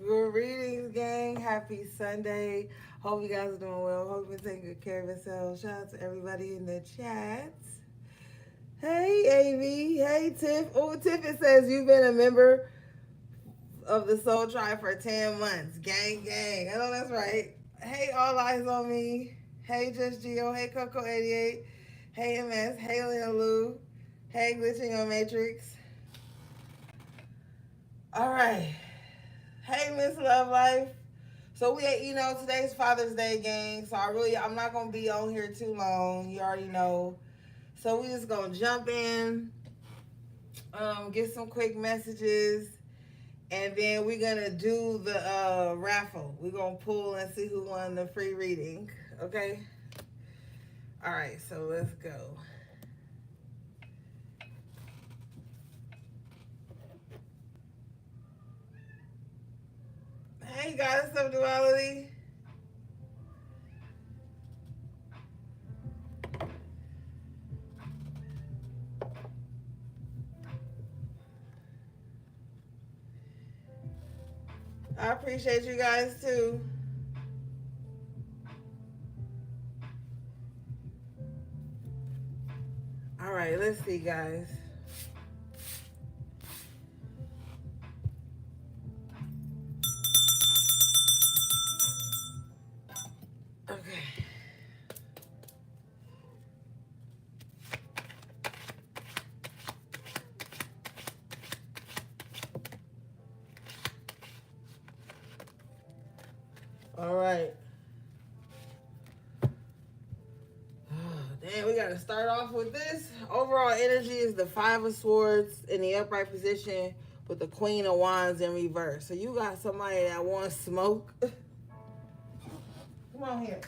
Good readings, gang. Happy Sunday. Hope you guys are doing well. Hope you're taking good care of yourselves. Shout out to everybody in the chat. Hey, Amy. Hey, Tiff. Oh, Tiff, it says you've been a member of the Soul Tribe for 10 months. Gang, gang. I know that's right. Hey, All Eyes on Me. Hey, Just Geo. Hey, Coco88. Hey, MS. Hey, Lena Lou. Hey, Glitching on Matrix. All right. Hey, Miss Love Life. So today's Father's Day, gang. So I'm not gonna be on here too long. You already know. So we just gonna jump in, get some quick messages, and then we're gonna do the raffle. We're gonna pull and see who won the free reading. Okay. All right. So let's go. Hey, Goddess of Duality. I appreciate you guys too. All right, let's see, guys. Okay. All right. Damn, we got to start off with this. Overall energy is the Five of Swords in the upright position with the Queen of Wands in reverse. So you got somebody that wants smoke. Come on here.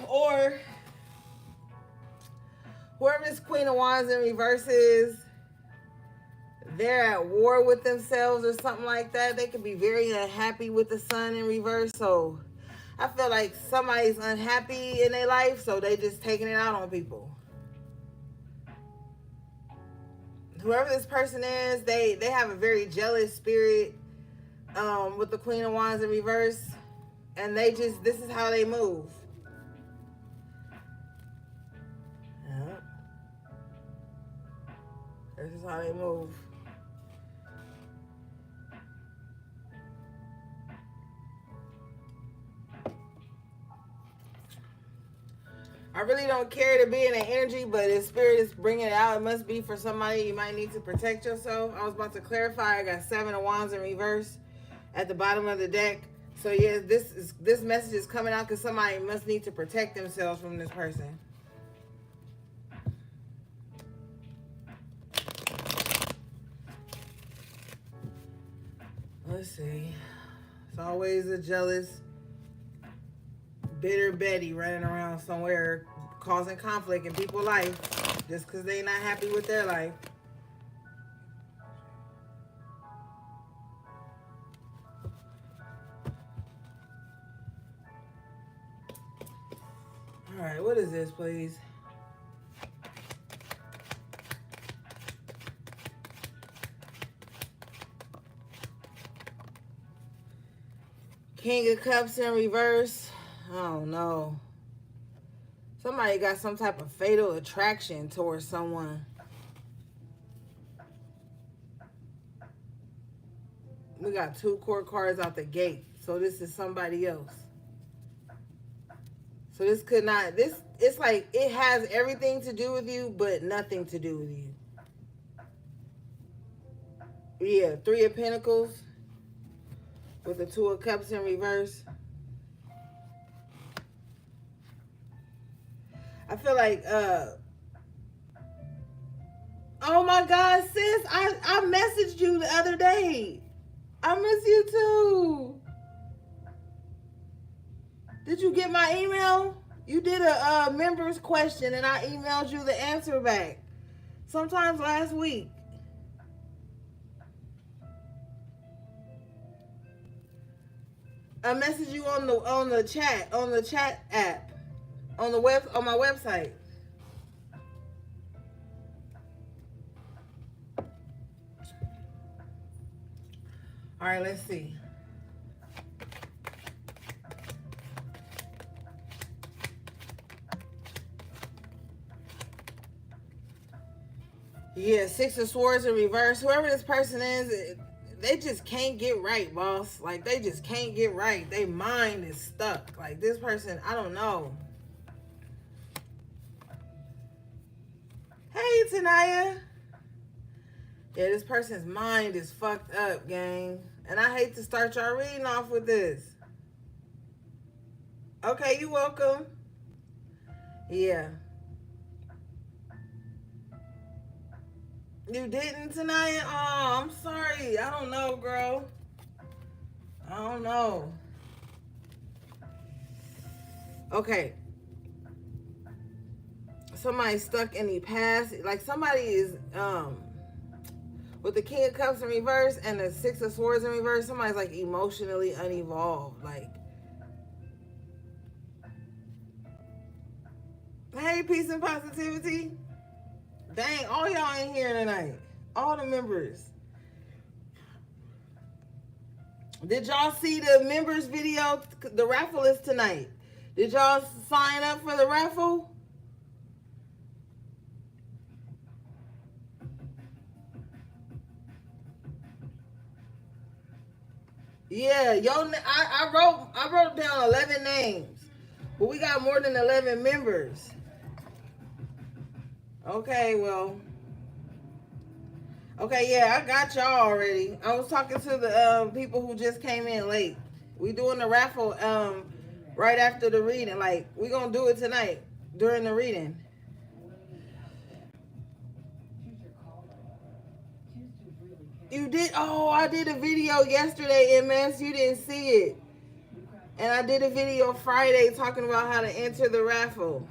Or whoever this Queen of Wands in reverse is, they're at war with themselves or something like that. They could be very unhappy with the Sun in reverse. So I feel like somebody's unhappy in their life, so they just taking it out on people. Whoever this person is, they have a very jealous spirit with the Queen of Wands in reverse. And this is how they move. This is how they move. I really don't care to be in an energy, but if spirit is bringing it out, it must be for somebody. You might need to protect yourself. I was about to clarify. I got 7 of Wands in reverse at the bottom of the deck. So yeah, this message is coming out because somebody must need to protect themselves from this person. Let's see. It's always a jealous, bitter Betty running around somewhere causing conflict in people's life just because they're not happy with their life. All right, what is this, please? King of Cups in reverse. Oh no. Somebody got some type of fatal attraction towards someone. We got 2 court cards out the gate. So this is somebody else. So this could not, it's like it has everything to do with you, but nothing to do with you. Yeah, 3 of Pentacles with the 2 of Cups in reverse. I feel like, oh my God, sis, I messaged you the other day. I miss you too. Did you get my email? You did a members question and I emailed you the answer back. Sometimes last week. I message you on the chat app, on my website. All right, let's see. Yeah, Six of Swords in reverse. Whoever this person is, they just can't get right, boss. Like, they just can't get right. Their mind is stuck. Like, this person, I don't know. Hey, Tanaya. Yeah, this person's mind is fucked up, gang. And I hate to start y'all reading off with this. Okay, you welcome. Yeah. You didn't tonight? Oh, I'm sorry. I don't know, girl. I don't know. Okay. Somebody's stuck in the past. Like, somebody is with the King of Cups in reverse and the Six of Swords in reverse. Somebody's like emotionally unevolved. Like, hey, peace and positivity. Dang, all y'all in here tonight. All the members. Did y'all see the members video? The raffle is tonight. Did y'all sign up for the raffle? Yeah, I wrote down 11 names. But we got more than 11 members. Okay, well. Okay, yeah, I got y'all already. I was talking to the people who just came in late. We doing the raffle right after the reading. Like, we gonna do it tonight during the reading. You did? Oh, I did a video yesterday, MS. You didn't see it. And I did a video Friday talking about how to enter the raffle.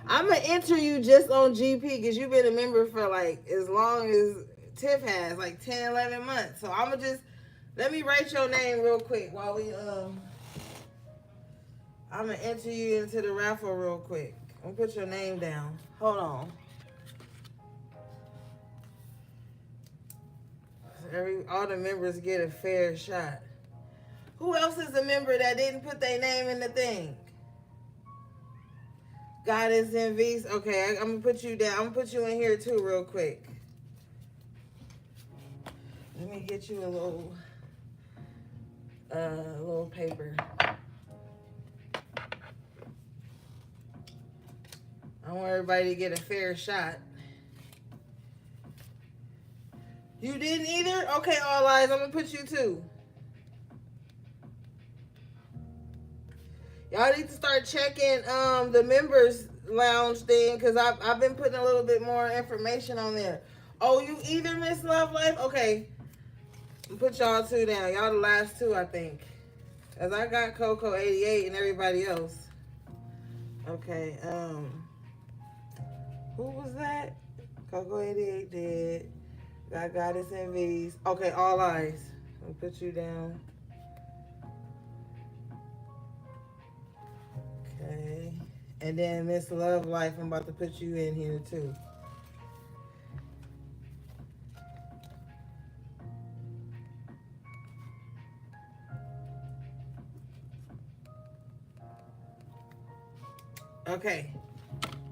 I'm going to enter you just on GP because you've been a member for like as long as Tiff has, like 10, 11 months. So I'm going to just, let me write your name real quick while we, I'm going to enter you into the raffle real quick. I'm going to put your name down. Hold on. All the members get a fair shot. Who else is a member that didn't put their name in the thing? Goddess Envies. Okay, I'm gonna put you down. I'm gonna put you in here too, real quick. Let me get you a little paper. I want everybody to get a fair shot. You didn't either? Okay, All Eyes, I'm gonna put you too. Y'all need to start checking the members lounge thing because I've been putting a little bit more information on there. Oh, you either, Miss Love Life? Okay. Put y'all two down. Y'all the last two, I think. As I got Coco 88 and everybody else. Okay, who was that? Coco 88 dead. Got Goddess Envies. Okay, All Eyes. I'll put you down. Okay. And then Miss Love Life, I'm about to put you in here too. Okay.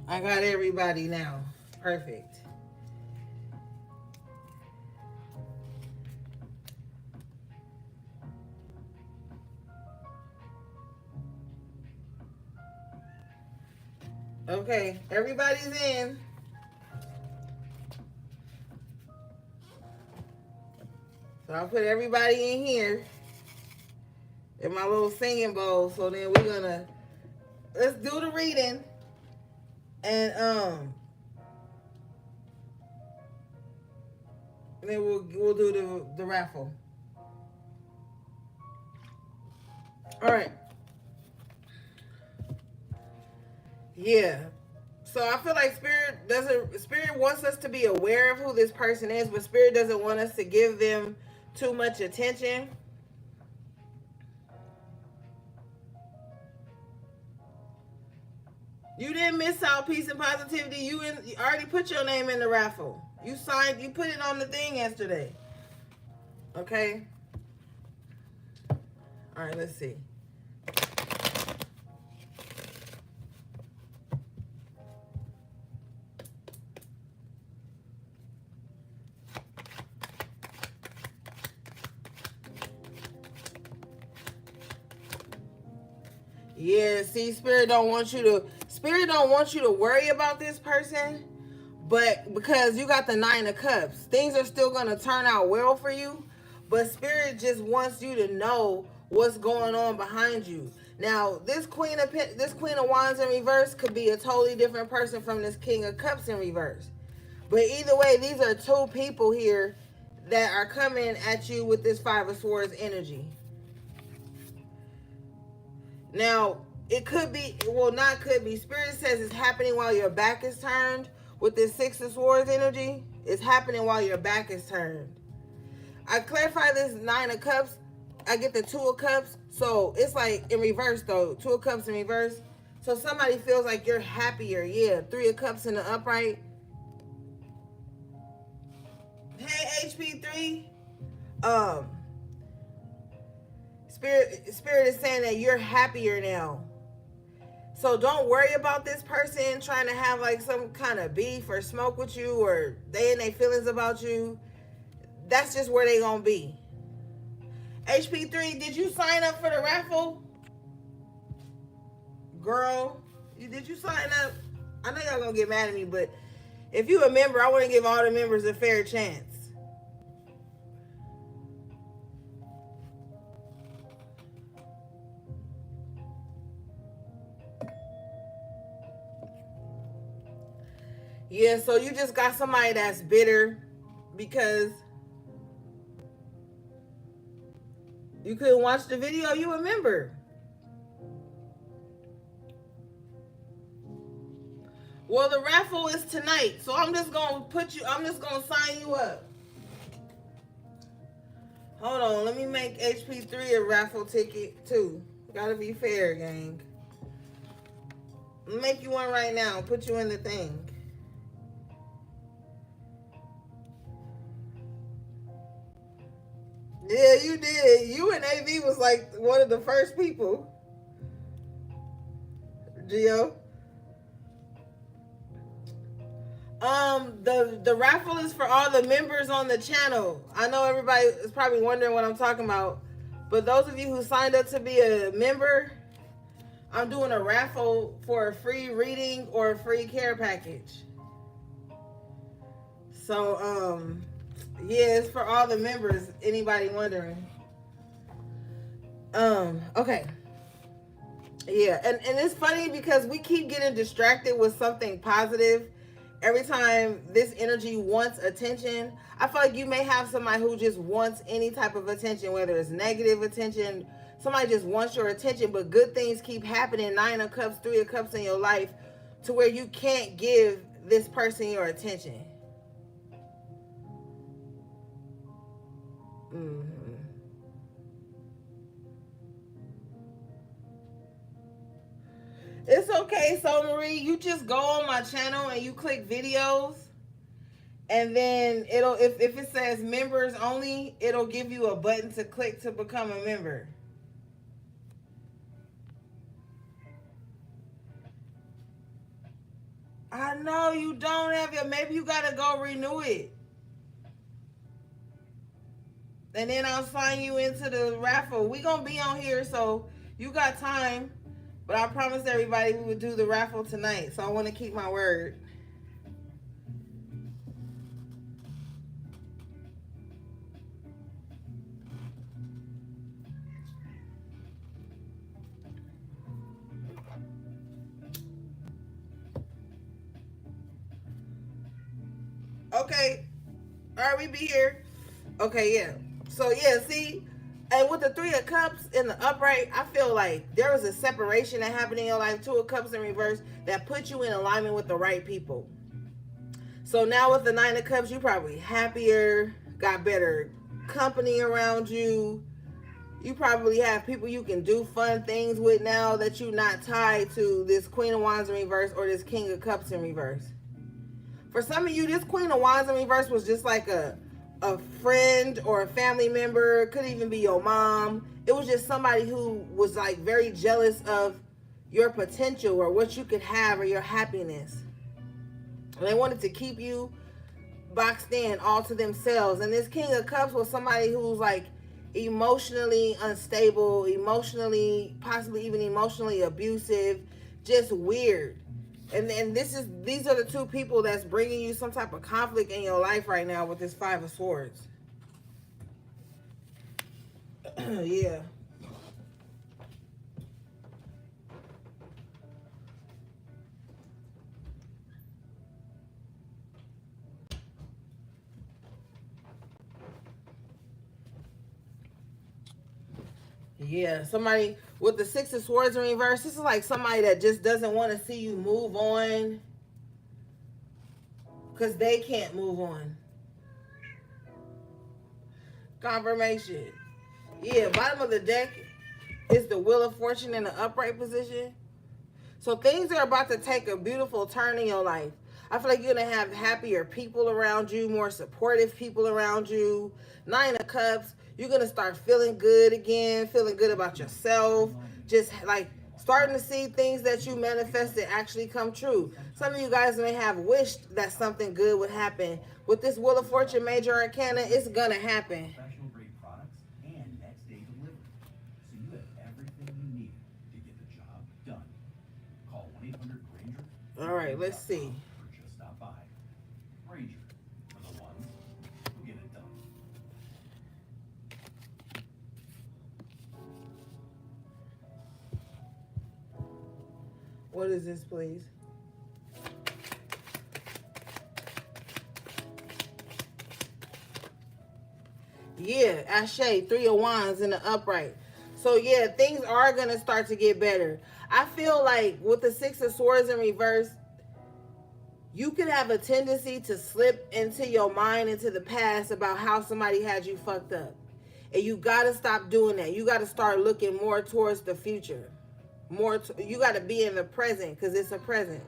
I got everybody now. Perfect. Okay, everybody's in. So I'll put everybody in here in my little singing bowl. So then we're gonna let's do the reading and then we'll do the raffle. All right. Yeah. So I feel like Spirit wants us to be aware of who this person is, but Spirit doesn't want us to give them too much attention. You didn't miss out, peace and positivity. You already put your name in the raffle. You signed, you put it on the thing yesterday. Okay? All right, let's see. Yeah, see, Spirit don't want you to worry about this person, but because you got the Nine of Cups, things are still gonna turn out well for you. But Spirit just wants you to know what's going on behind you. Now, this Queen of Wands in reverse could be a totally different person from this King of Cups in reverse. But either way, these are two people here that are coming at you with this Five of Swords energy. Now, it could be, well, not could be. Spirit says it's happening while your back is turned with this Six of Swords energy. It's happening while your back is turned. I clarify this Nine of Cups. I get the Two of Cups. So it's like in reverse, though. Two of Cups in reverse. So somebody feels like you're happier. Yeah. Three of Cups in the upright. Hey, HP3. Spirit is saying that you're happier now. So don't worry about this person trying to have like some kind of beef or smoke with you, or they and their feelings about you. That's just where they gonna be. HP3, did you sign up for the raffle? Girl, did you sign up? I know y'all gonna get mad at me, but if you a member, I want to give all the members a fair chance. Yeah, so you just got somebody that's bitter because you couldn't watch the video. You remember. Well, the raffle is tonight, so I'm just gonna sign you up. Hold on, let me make HP3 a raffle ticket too. Gotta be fair, gang. I'll make you one right now. Put you in the thing. Yeah, you did. You and AV was like one of the first people. Gio. The raffle is for all the members on the channel. I know everybody is probably wondering what I'm talking about, but those of you who signed up to be a member, I'm doing a raffle for a free reading or a free care package. So, yeah, it's for all the members. Anybody wondering? Okay. Yeah, and it's funny because we keep getting distracted with something positive. Every time this energy wants attention, I feel like you may have somebody who just wants any type of attention, whether it's negative attention, somebody just wants your attention, but good things keep happening, Nine of Cups, Three of Cups in your life, to where you can't give this person your attention. It's okay, so Marie, you just go on my channel and you click videos, and then it'll if it says members only, it'll give you a button to click to become a member. I know you don't have it. Maybe you gotta go renew it. And then I'll sign you into the raffle. We gonna be on here, so you got time. But I promised everybody we would do the raffle tonight, so I want to keep my word. Okay. All right, we be here. Okay, yeah. So, yeah, see? And with the Three of Cups in the upright, I feel like there was a separation that happened in your life, Two of Cups in reverse, that put you in alignment with the right people. So now with the Nine of Cups, you probably happier, got better company around you. You probably have people you can do fun things with now that you're not tied to this Queen of Wands in reverse or this King of Cups in reverse. For some of you, this Queen of Wands in reverse was just like a friend or a family member. Could even be your mom. It was just somebody who was like very jealous of your potential or what you could have or your happiness. And they wanted to keep you boxed in all to themselves. And this King of Cups was somebody who's like emotionally unstable, emotionally, possibly even emotionally abusive, just weird. And these are the two people that's bringing you some type of conflict in your life right now with this Five of Swords. Yeah. Yeah, somebody with the Six of Swords in reverse, this is like somebody that just doesn't want to see you move on because they can't move on. Confirmation. Yeah, bottom of the deck is the Wheel of Fortune in the upright position. So things are about to take a beautiful turn in your life. I feel like you're going to have happier people around you, more supportive people around you. Nine of Cups, you're going to start feeling good again, feeling good about yourself. Just like starting to see things that you manifested actually come true. Some of you guys may have wished that something good would happen. With this Wheel of Fortune Major Arcana, it's going to happen. All right, let's see. What is this, please? Yeah, Ashe, Three of Wands in the upright. So yeah, things are going to start to get better. I feel like with the Six of Swords in reverse, you could have a tendency to slip into your mind, into the past about how somebody had you fucked up. And you got to stop doing that. You got to start looking more towards the future. You got to be in the present because it's a present.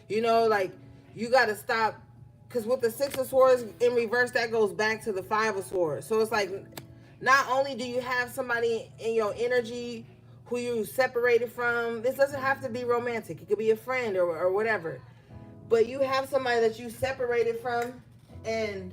You know, like you got to stop, because with the Six of Swords in reverse, that goes back to the Five of Swords. So it's like not only do you have somebody in your energy who you separated from, this doesn't have to be romantic. It could be a friend or whatever. But you have somebody that you separated from and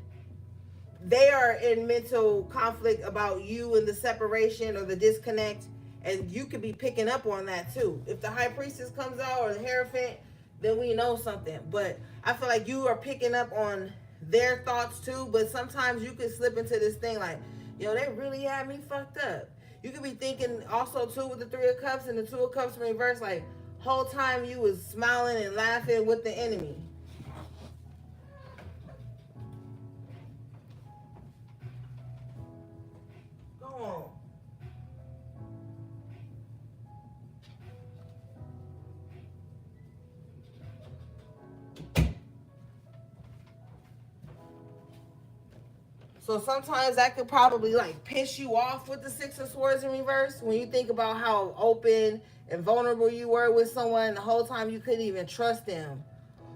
they are in mental conflict about you and the separation or the disconnect. And you could be picking up on that too. If the High Priestess comes out or the Hierophant, then we know something. But I feel like you are picking up on their thoughts too. But sometimes you could slip into this thing like, yo, they really had me fucked up. You could be thinking also too with the Three of Cups and the Two of Cups in reverse, like whole time you was smiling and laughing with the enemy. Go on. So sometimes that could probably like piss you off with the Six of Swords in reverse when you think about how open and vulnerable you were with someone. The whole time you couldn't even trust them.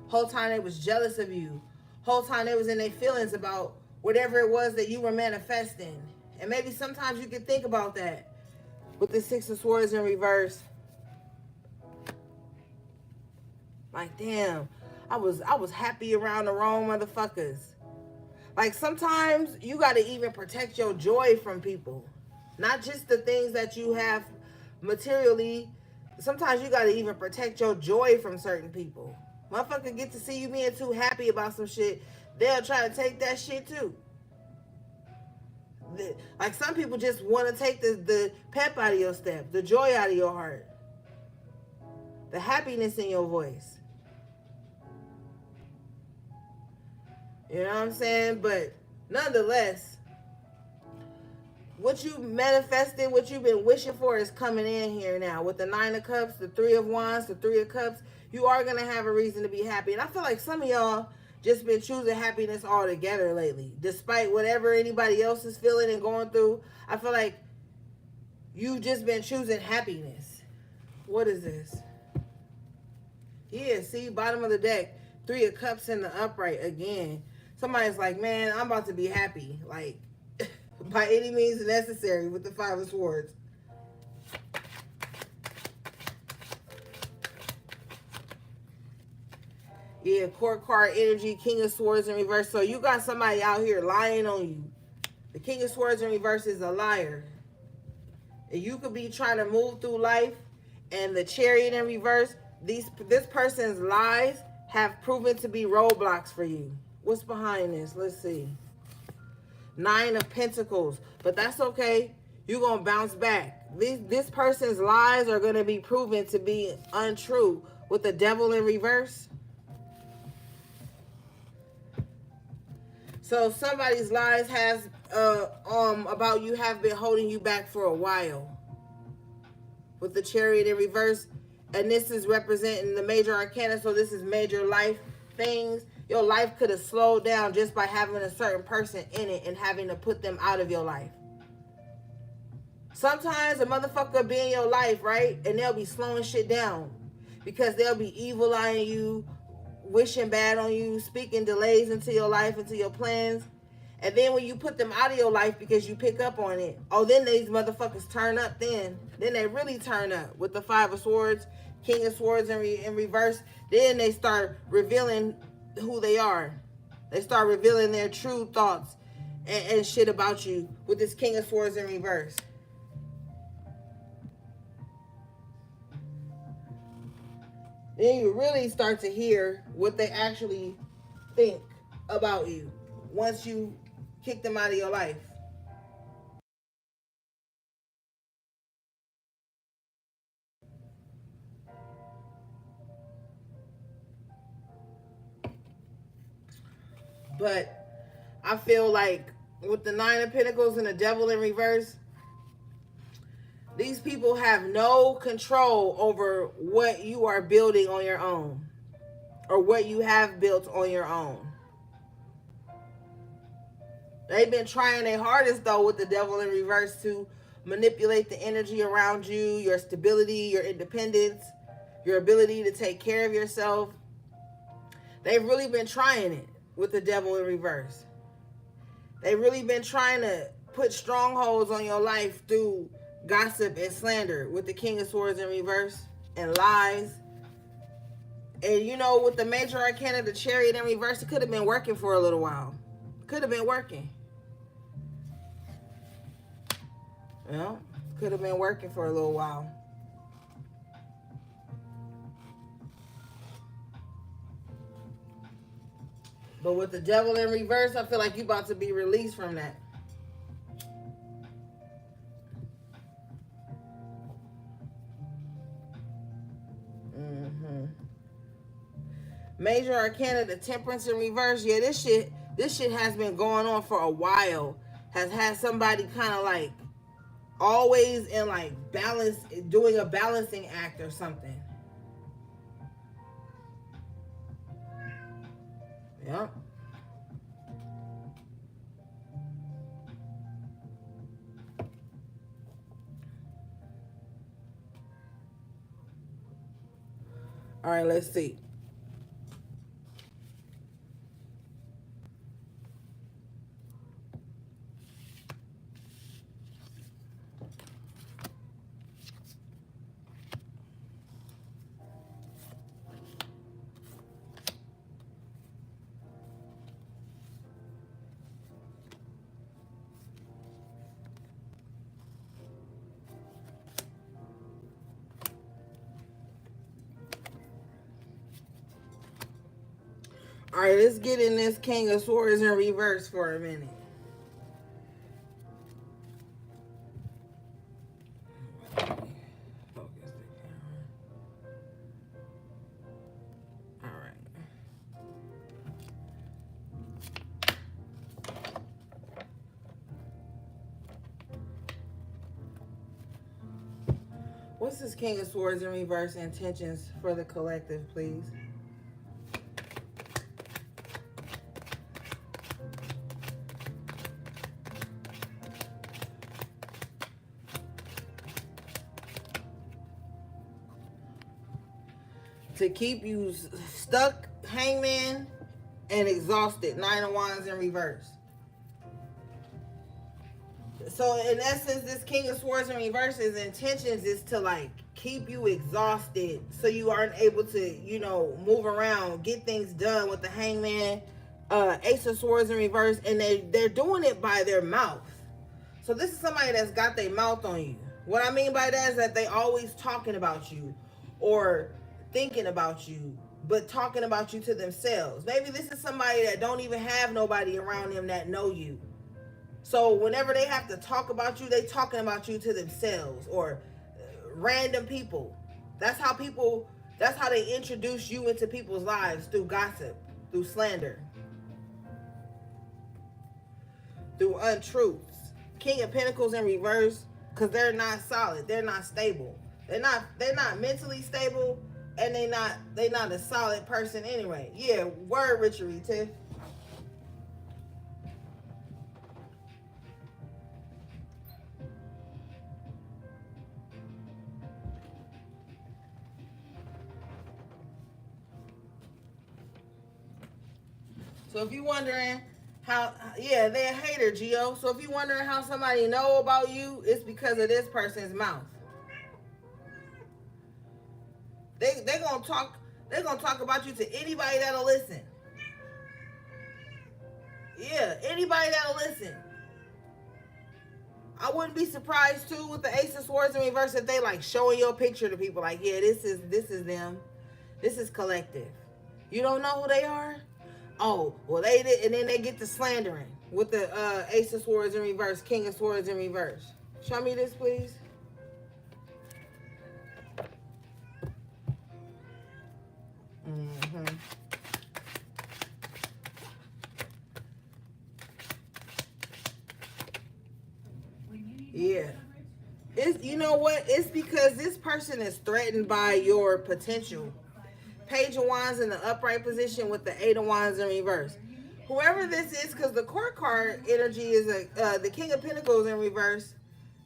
Whole time they was jealous of you. Whole time they was in their feelings about whatever it was that you were manifesting. And maybe sometimes you could think about that with the Six of Swords in reverse. Like, damn, I was happy around the wrong motherfuckers. Like sometimes you got to even protect your joy from people. Not just the things that you have materially. Sometimes you got to even protect your joy from certain people. Motherfucker get to see you being too happy about some shit. They'll try to take that shit too. Like some people just want to take the pep out of your step. The joy out of your heart. The happiness in your voice. You know what I'm saying? But nonetheless, what you manifested, what you've been wishing for is coming in here now. With the Nine of Cups, the Three of Wands, the Three of Cups, you are going to have a reason to be happy. And I feel like some of y'all just been choosing happiness altogether lately. Despite whatever anybody else is feeling and going through, I feel like You've just been choosing happiness. What is this? Yeah, see, bottom of the deck. 3 of Cups in the upright again. Somebody's like, man, I'm about to be happy. Like, by any means necessary with the 5 of Swords. Yeah, Court card energy, King of Swords in reverse. So you got somebody out here lying on you. The King of Swords in reverse is a liar. And you could be trying to move through life, and the Chariot in reverse, this person's lies have proven to be roadblocks for you. What's behind this? Let's see. 9 of Pentacles. But that's okay. You're going to bounce back. This person's lies are going to be proven to be untrue. With the Devil in reverse. So somebody's lies has about you have been holding you back for a while. With the Chariot in reverse. And this is representing the major arcana. So this is major life things. Your life could have slowed down just by having a certain person in it and having to put them out of your life. Sometimes a motherfucker be in your life, right? And they'll be slowing shit down. Because they'll be evil-eyeing you, wishing bad on you, speaking delays into your life, into your plans. And then when you put them out of your life because you pick up on it, oh, then these motherfuckers turn up then. Then they really turn up with the 5 of Swords, King of Swords in reverse. Then they start revealing who they are. They start revealing their true thoughts and shit about you with this King of Swords in reverse. Then you really start to hear what they actually think about you once you kick them out of your life. But I feel like with the 9 of Pentacles and the Devil in reverse, these people have no control over what you are building on your own or what you have built on your own. They've been trying their hardest, though, with the Devil in reverse to manipulate the energy around you, your stability, your independence, your ability to take care of yourself. They've really been trying it with the Devil in reverse. They've really been trying to put strongholds on your life through gossip and slander with the King of Swords in reverse and lies. And you know, with the major arcana, the Chariot in reverse, it could have been working for a little while. Could have been working. Yeah, could have been working for a little while. But with the Devil in reverse, I feel like you're about to be released from that. Major arcana, the Temperance in reverse. Yeah, this shit has been going on for a while. Has had somebody kind of like always in like balance, doing a balancing act or something. Yep. All right, let's see. All right, let's get in this King of Swords in reverse for a minute. All right. What's this King of Swords in reverse intentions for the collective, please? to keep you stuck, hangman, and exhausted. Nine of Wands in reverse. So in essence, this King of Swords in reverse, his intentions is to like keep you exhausted so you aren't able to, you know, move around, get things done with the Hangman, Ace of Swords in reverse, and they're doing it by their mouth. So this is somebody that's got their mouth on you. What I mean by that is that they always talking about you or thinking about you, but talking about you to themselves. Maybe this is somebody that don't even have nobody around them that know you. So whenever they have to talk about you, they talking about you to themselves or random people. That's how they introduce you into people's lives, through gossip, through slander, through untruths. King of Pentacles in reverse, because they're not solid, they're not stable. They're not mentally stable, and they not a solid person anyway. Yeah, word Richard Tiff. So if you're wondering how, yeah, they're a hater, Gio. So if you're wondering how somebody know about you, it's because of this person's mouth. They're gonna talk about you to anybody that'll listen. Yeah, anybody that'll listen. I wouldn't be surprised too with the Ace of Swords in reverse if they like showing your picture to people like, yeah, this is them. This is collective. You don't know who they are? Oh, well they did, and then they get to slandering with the Ace of Swords in reverse, King of Swords in reverse. Show me this, please. Mm-hmm. Yeah. It's, you know what? It's because this person is threatened by your potential. Page of Wands in the upright position with the Eight of Wands in reverse. Whoever this is, because the court card energy is the King of Pentacles in reverse.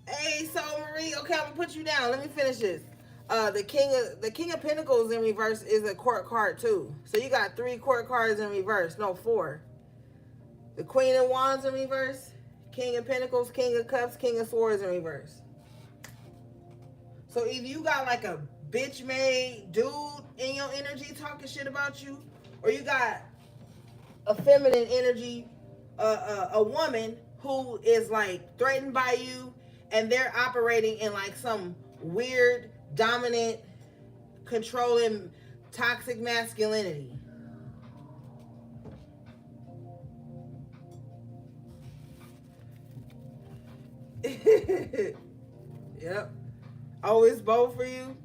Hey, Soul Marie. Okay, I'm gonna put you down. Let me finish this. The King of Pentacles in reverse is a court card too. So you got 3 court cards in reverse. No, 4. The Queen of Wands in reverse. King of Pentacles, King of Cups, King of Swords in reverse. So either you got like a bitch made dude in your energy talking shit about you, or you got a feminine energy, a woman who is like threatened by you, and they're operating in like some weird, dominant, controlling, toxic masculinity. Yep. Oh, it's both for you?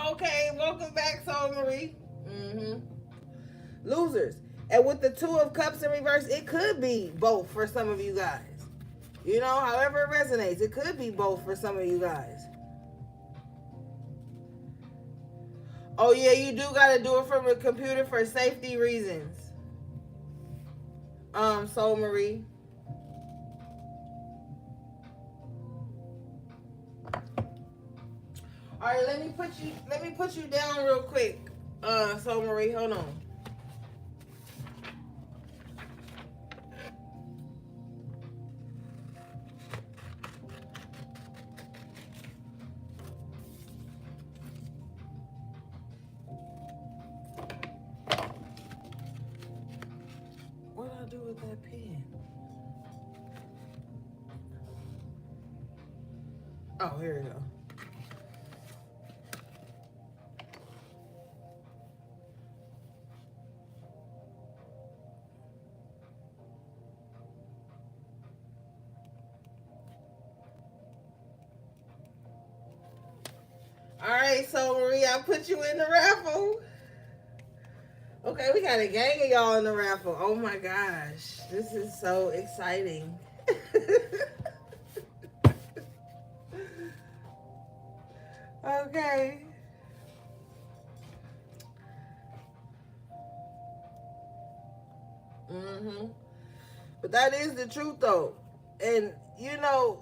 Okay, welcome back, Soul Marie. Mm-hmm. Losers. And with the Two of Cups in reverse, it could be both for some of you guys. You know, however it resonates, it could be both for some of you guys. Oh, yeah, you do got to do it from a computer for safety reasons. Soul Marie. All right, let me put you down real quick. Soul Marie, hold on. What did I do with that pen? Oh, here we go. All right, so Marie, I put you in the raffle. Okay, we got a gang of y'all in the raffle. Oh my gosh, this is so exciting. Okay. Mm-hmm. But that is the truth though. And you know,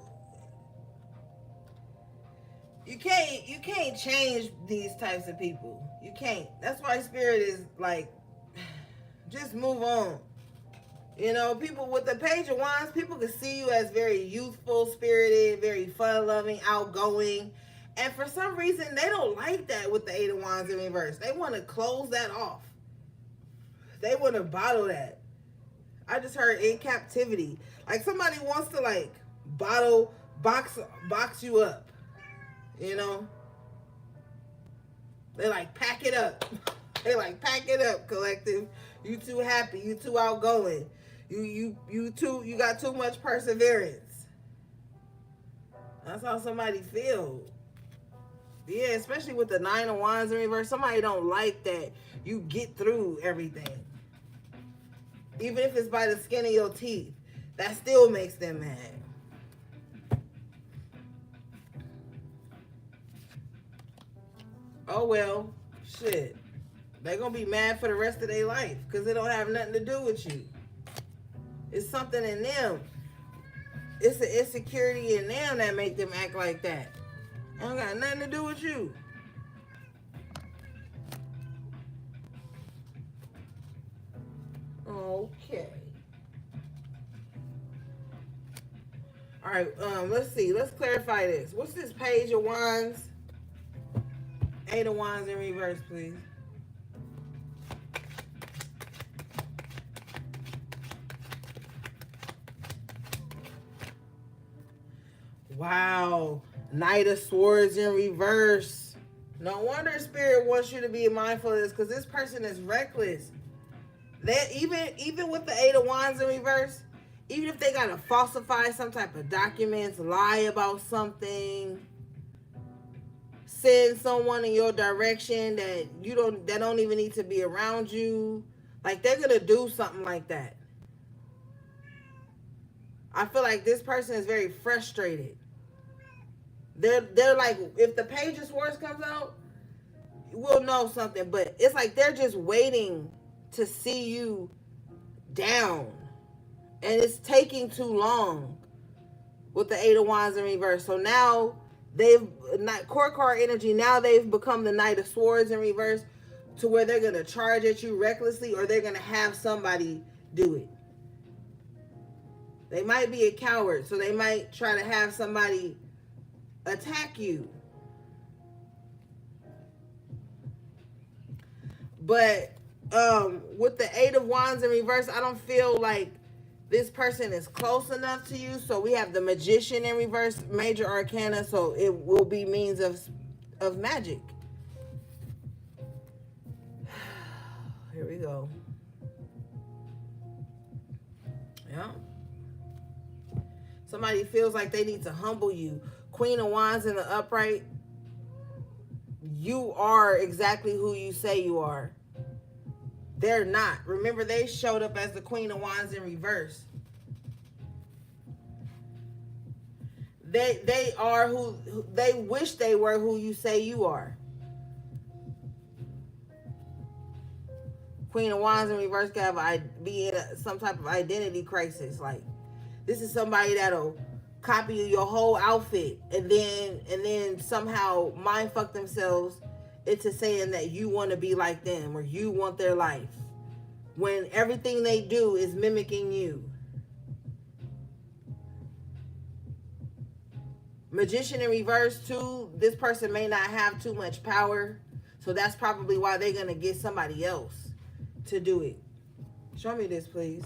you can't change these types of people. You can't. That's why spirit is like, just move on. You know, people with the page of wands, people can see you as very youthful, spirited, very fun loving, outgoing. And for some reason, they don't like that with the eight of wands in reverse. They want to close that off. They want to bottle that. I just heard in captivity. Like somebody wants to like box you up. You know? They like pack it up. They like pack it up, collective. You too happy, you too outgoing. You got too much perseverance. That's how somebody feels. Yeah, especially with the nine of wands in reverse. Somebody don't like that you get through everything. Even if it's by the skin of your teeth. That still makes them mad. Oh well, shit. They're gonna be mad for the rest of their life because it don't have nothing to do with you. It's something in them. It's the insecurity in them that make them act like that. It don't got nothing to do with you. Okay. All right. Let's see. Let's clarify this. What's this page of wands? Eight of wands in reverse, please. Wow. Knight of swords in reverse. No wonder spirit wants you to be mindful of this, because this person is reckless. That even with the eight of wands in reverse, even if they gotta falsify some type of documents, lie about something, send someone in your direction that don't even need to be around you, like they're gonna do something like that. I feel like this person is very frustrated. They're like, if the page of swords comes out, we'll know something. But it's like they're just waiting to see you down. And it's taking too long with the eight of wands in reverse. So now they've not court card energy. Now they've become the knight of swords in reverse, to where they're gonna charge at you recklessly, or they're gonna have somebody do it. They might be a coward, so they might try to have somebody attack you. But with the eight of wands in reverse, I don't feel like this person is close enough to you. So we have the magician in reverse, major arcana, so it will be means of magic. Here we go. Yeah. Somebody feels like they need to humble you. Queen of wands in the upright. You are exactly who you say you are. They're not. Remember, they showed up as the queen of wands in reverse. They are who they wish they were, who you say you are. Queen of wands in reverse can be in some type of identity crisis. Like, this is somebody that'll copy your whole outfit and then somehow mind fuck themselves into saying that you want to be like them or you want their life, when everything they do is mimicking you. Magician in reverse too. This person may not have too much power, so that's probably why they're gonna get somebody else to do it. Show me this, please.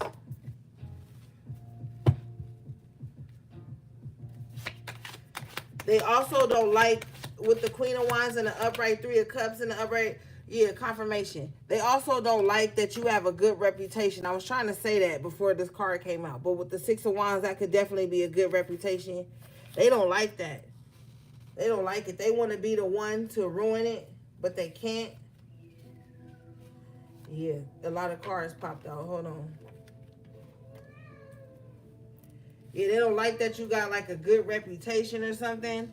They also don't like, with the queen of wands and the upright, three of cups and the upright, yeah, confirmation. They also don't like that you have a good reputation. I was trying to say that before this card came out, but with the six of wands, that could definitely be a good reputation. They don't like that. They don't like it. They want to be the one to ruin it, but they can't. Yeah, a lot of cards popped out. Hold on. Yeah, they don't like that you got like a good reputation or something.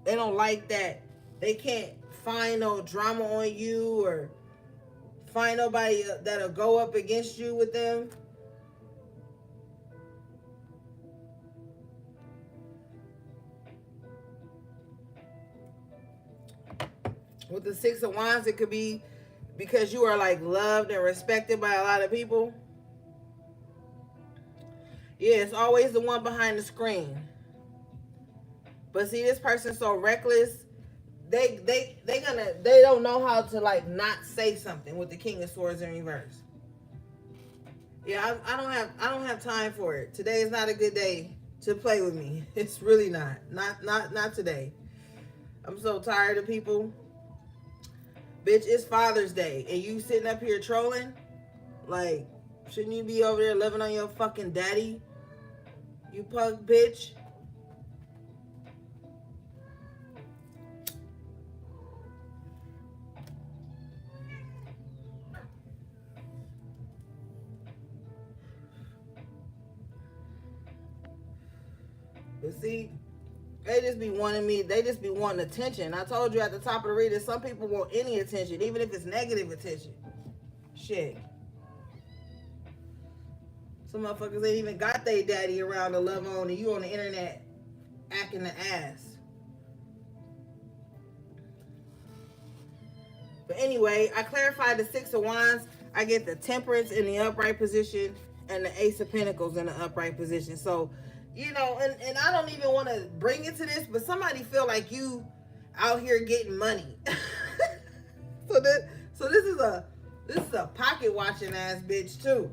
They don't like that they can't find no drama on you or find nobody that'll go up against you with them. With the Six of Wands, it could be because you are like loved and respected by a lot of people. Yeah, it's always the one behind the screen. But see, this person's so reckless. They don't know how to like not say something with the King of Swords in reverse. Yeah, I don't have time for it. Today is not a good day to play with me. It's really not. Not today. I'm so tired of people. Bitch, it's Father's Day and you sitting up here trolling? Like, shouldn't you be over there living on your fucking daddy? You punk bitch. But see, they just be wanting attention. I told you at the top of the reading, some people want any attention, even if it's negative attention. Shit. Some motherfuckers ain't even got their daddy around to love on, and you on the internet acting the ass. But anyway, I clarified the Six of Wands. I get the Temperance in the upright position and the Ace of Pentacles in the upright position. So, you know, and I don't even want to bring it to this, but somebody feel like you out here getting money. so this is a pocket watching ass bitch too.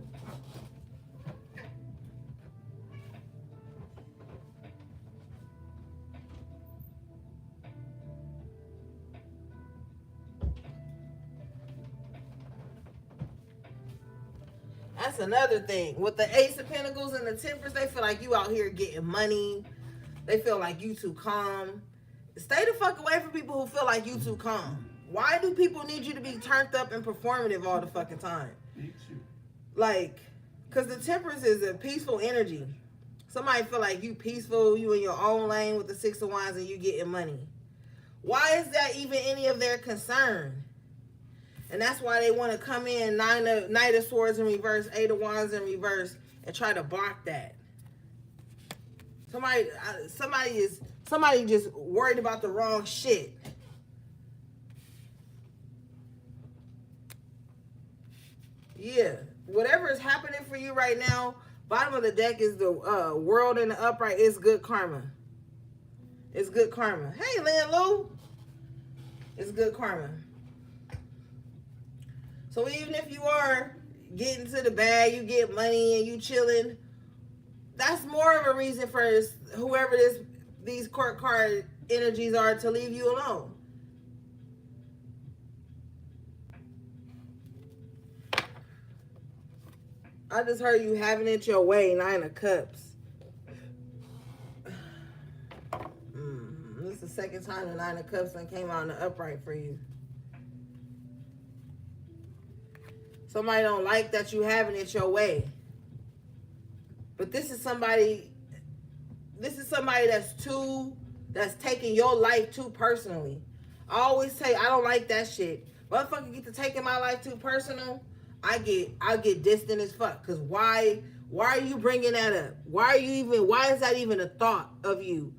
That's another thing. With the Ace of Pentacles and the Temperance, they feel like you out here getting money. They feel like you too calm. Stay the fuck away from people who feel like you too calm. Why do people need you to be turned up and performative all the fucking time? Like, because the Temperance is a peaceful energy. Somebody feel like you peaceful, you in your own lane with the Six of Wands and you getting money. Why is that even any of their concern? And that's why they want to come in Knight of Swords in reverse, Eight of Wands in reverse, and try to block that. Somebody just worried about the wrong shit. Yeah, whatever is happening for you right now, bottom of the deck is the World in the upright. It's good karma. It's good karma. Hey, Lynn Lou. It's good karma. So even if you are getting to the bag, you get money and you chilling, that's more of a reason for whoever these court card energies are to leave you alone. I just heard you having it your way, Nine of Cups. This is the second time the Nine of Cups came out in the upright for you. Somebody don't like that you having it your way. But this is somebody that's taking your life too personally. I always say I don't like that shit. Motherfucker get to taking my life too personal, I get distant as fuck. Cause why are you bringing that up? Why is that even a thought of you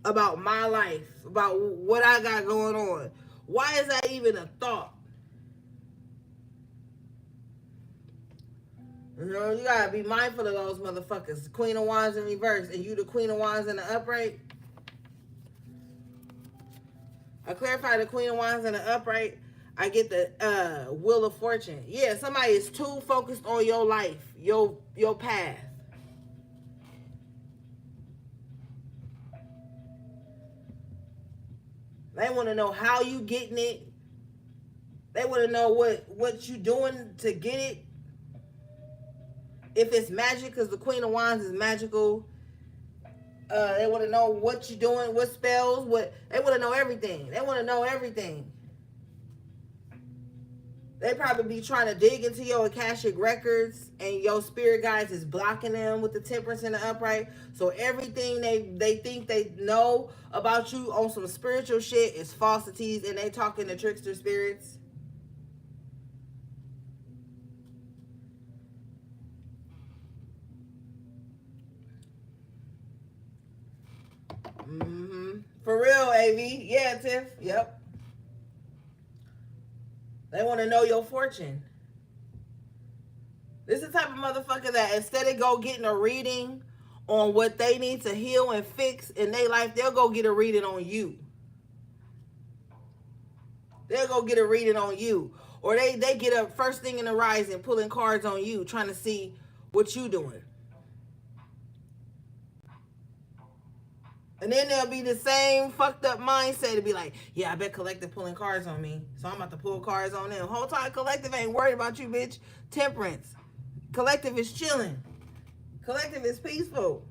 about my life, about what I got going on? Why is that even a thought? You know, you gotta be mindful of those motherfuckers. Queen of Wands in reverse, and you the Queen of Wands in the upright. I clarify the Queen of Wands in the upright. I get the Wheel of Fortune. Yeah, somebody is too focused on your life, your path. They want to know how you getting it. They want to know what you doing to get it. If it's magic, because the Queen of Wands is magical. They want to know what you're doing, what spells, they want to know everything. They want to know everything. They probably be trying to dig into your Akashic records, and your spirit guides is blocking them with the Temperance and the upright. So everything they think they know about you on some spiritual shit is falsities, and they talking to trickster spirits. For real, AV. Yeah, Tiff. Yep. They want to know your fortune. This is the type of motherfucker that instead of go getting a reading on what they need to heal and fix in their life, they'll go get a reading on you. They'll go get a reading on you. Or they get up first thing in the rising, pulling cards on you, trying to see what you doing. And then there'll be the same fucked up mindset to be like, yeah, I bet Collective pulling cards on me, so I'm about to pull cards on them. Whole time Collective ain't worried about you, bitch. Temperance. Collective is chilling. Collective is peaceful.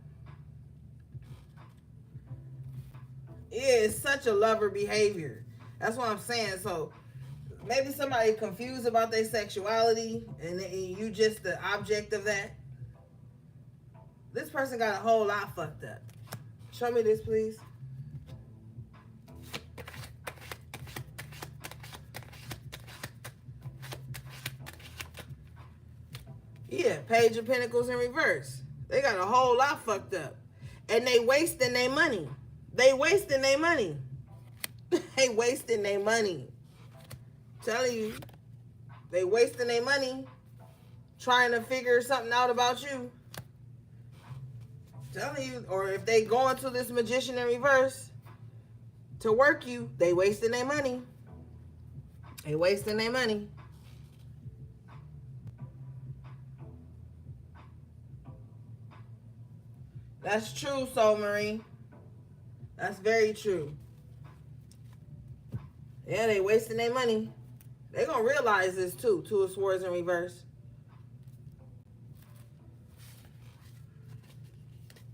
Yeah, it's such a lover behavior. That's what I'm saying. So maybe somebody confused about their sexuality and you just the object of that. This person got a whole lot fucked up. Show me this, please. Yeah, Page of Pentacles in reverse. They got a whole lot fucked up. And they wasting their money. They wasting their money. They wasting their money. Telling you. They wasting their money trying to figure something out about you. Telling you. Or if they go into this Magician in reverse to work you, they wasting their money. They wasting their money. That's true, Soul Marie. That's very true. Yeah, they wasting their money. They gonna realize this too. Two of Swords in reverse.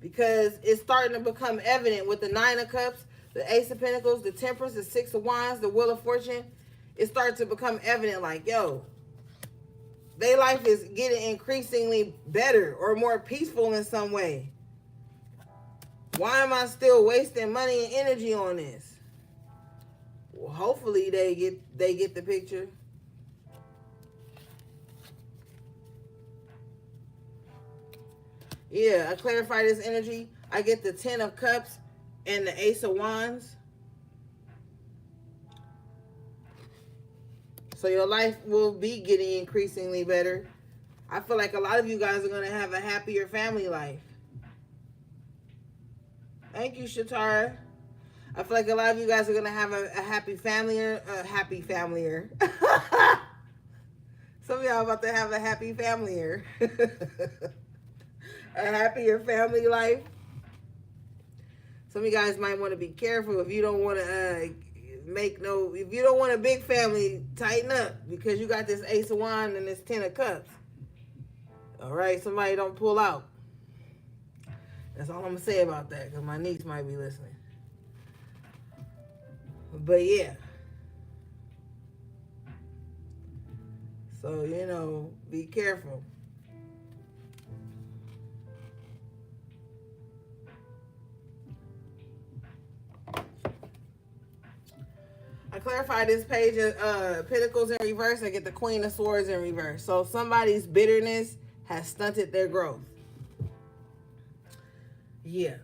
Because it's starting to become evident with the Nine of Cups, the Ace of Pentacles, the Temperance, the Six of Wands, the Wheel of Fortune. It starts to become evident like, yo, their life is getting increasingly better or more peaceful in some way. Why am I still wasting money and energy on this? Well, hopefully they get the picture. Yeah, I clarify this energy. I get the 10 of Cups and the Ace of Wands. So your life will be getting increasingly better. I feel like a lot of you guys are going to have a happier family life. Thank you, Shatara. I feel like a lot of you guys are going to have a happy family-er. Some of y'all about to have a happy family-er. A happier family life. Some of you guys might want to be careful if you don't want to if you don't want a big family, tighten up because you got this Ace of Wands and this 10 of Cups. All right, somebody don't pull out. That's all I'm going to say about that because my niece might be listening. But yeah. So, you know, be careful. I clarify this page of Pentacles in reverse. I get the Queen of Swords in reverse. So somebody's bitterness has stunted their growth. Yeah.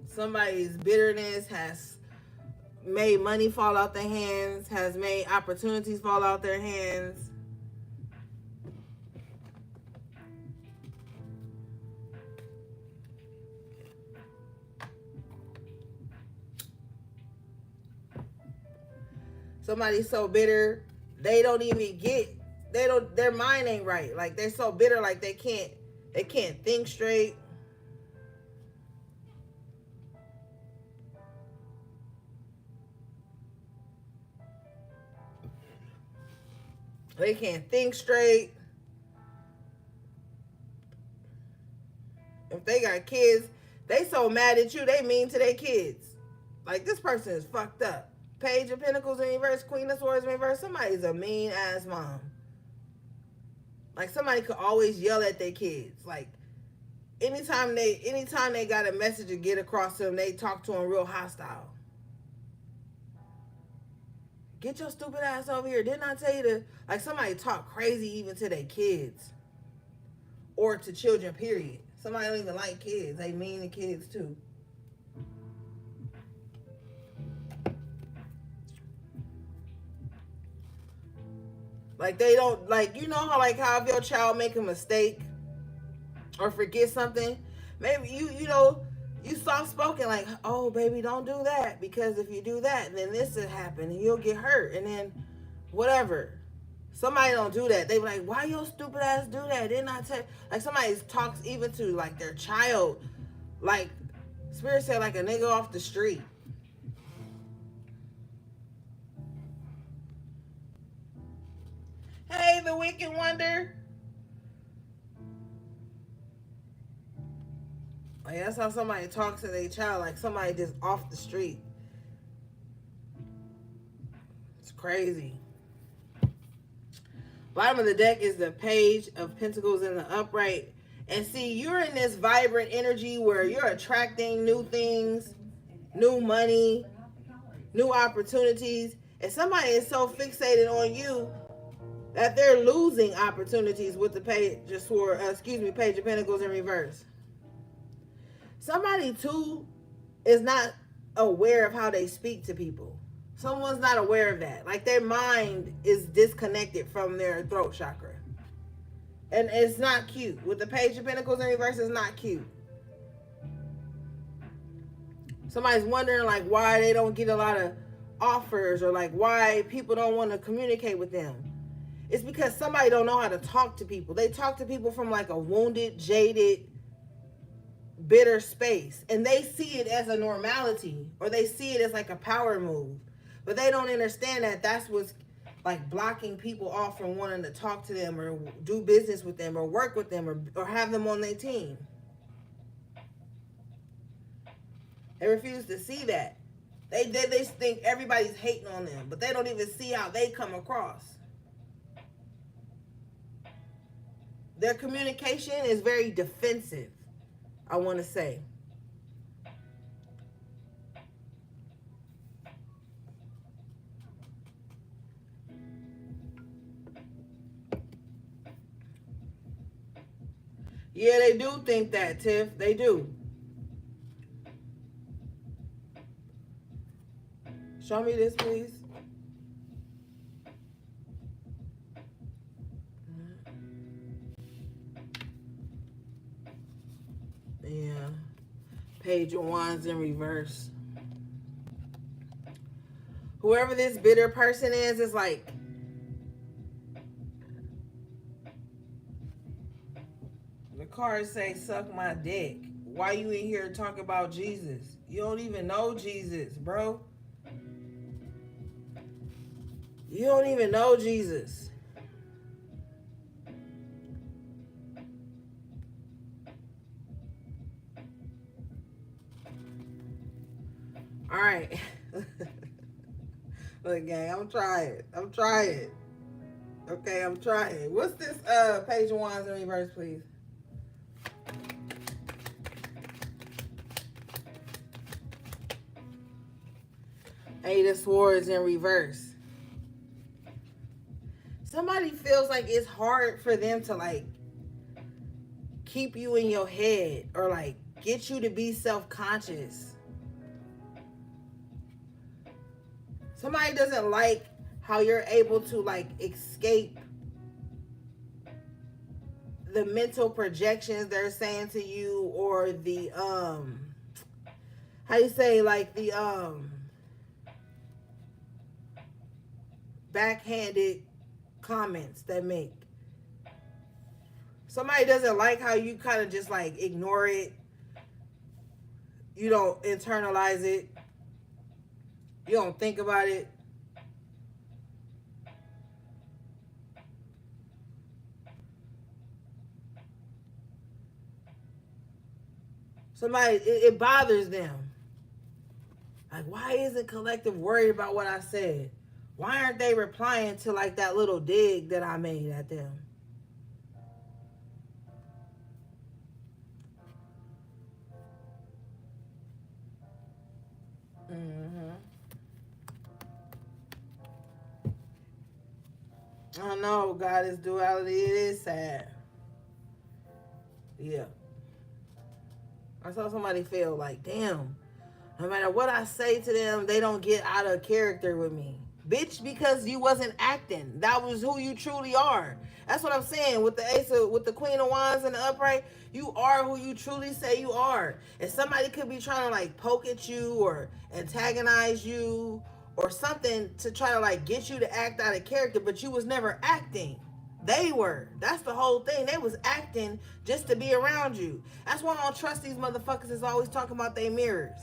Somebody's bitterness has made money fall out their hands, has made opportunities fall out their hands. Somebody's so bitter, they don't even get, their mind ain't right. Like they're so bitter, like they can't think straight. They can't think straight. If they got kids, they so mad at you, they mean to their kids. Like this person is fucked up. Page of Pentacles in reverse, Queen of Swords in reverse. Somebody's a mean ass mom. Like somebody could always yell at their kids. Like anytime they got a message to get across to them, they talk to them real hostile. Get your stupid ass over here. Didn't I tell you to... Like somebody talk crazy even to their kids. Or to children, period. Somebody don't even like kids. They mean to kids too. Like they don't, like, you know how, like, how if your child make a mistake or forget something, maybe you soft spoken, like, oh baby, don't do that, because if you do that, then this will happen and you'll get hurt, and then whatever. Somebody don't do that. They be like, why your stupid ass do that? Didn't I tell? Like, somebody talks even to, like, their child, like Spirit said, like a nigga off the street. Hey, the Wicked Wonder. Like, that's how somebody talks to their child, like somebody just off the street. It's crazy. Bottom of the deck is the Page of Pentacles in the upright. And see, you're in this vibrant energy where you're attracting new things, new money, new opportunities. And somebody is so fixated on you that they're losing opportunities with the Page of Pentacles in reverse. Somebody too is not aware of how they speak to people. Someone's not aware of that. Like, their mind is disconnected from their throat chakra. And it's not cute. With the Page of Pentacles in reverse, it's not cute. Somebody's wondering, like, why they don't get a lot of offers, or like why people don't want to communicate with them. It's because somebody don't know how to talk to people. They talk to people from like a wounded, jaded, bitter space, and they see it as a normality, or they see it as like a power move, but they don't understand that that's what's like blocking people off from wanting to talk to them or do business with them or work with them or have them on their team. They refuse to see that. They think everybody's hating on them, but they don't even see how they come across. Their communication is very defensive, I want to say. Yeah, they do think that, Tiff. They do. Show me this, please. Yeah. Page of Wands in reverse. Whoever this bitter person is like, the cards say, suck my dick. Why you in here talking about Jesus? You don't even know Jesus, bro. You don't even know Jesus. All right. Look, gang, I'm trying. Okay, I'm trying. What's this Page of Wands in reverse, please? Eight of Swords in reverse. Somebody feels like it's hard for them to like keep you in your head or like get you to be self-conscious. Somebody doesn't like how you're able to like escape the mental projections they're saying to you, or the how you say, like the backhanded comments they make. Somebody doesn't like how you kind of just like ignore it. You don't internalize it. You don't think about it. Somebody, it bothers them. Like, why isn't collective worried about what I said? Why aren't they replying to like that little dig that I made at them? I know, God is duality. It is sad. Yeah. I saw somebody feel like, damn, no matter what I say to them, they don't get out of character with me. bitch, because you wasn't acting. That was who you truly are. That's what I'm saying. With the Queen of Wands and the upright, you are who you truly say you are. And somebody could be trying to like poke at you or antagonize you or something to try to like get you to act out of character, but you was never acting. They were. That's the whole thing. They was acting just to be around you. That's why I don't trust these motherfuckers that's always talking about their mirrors.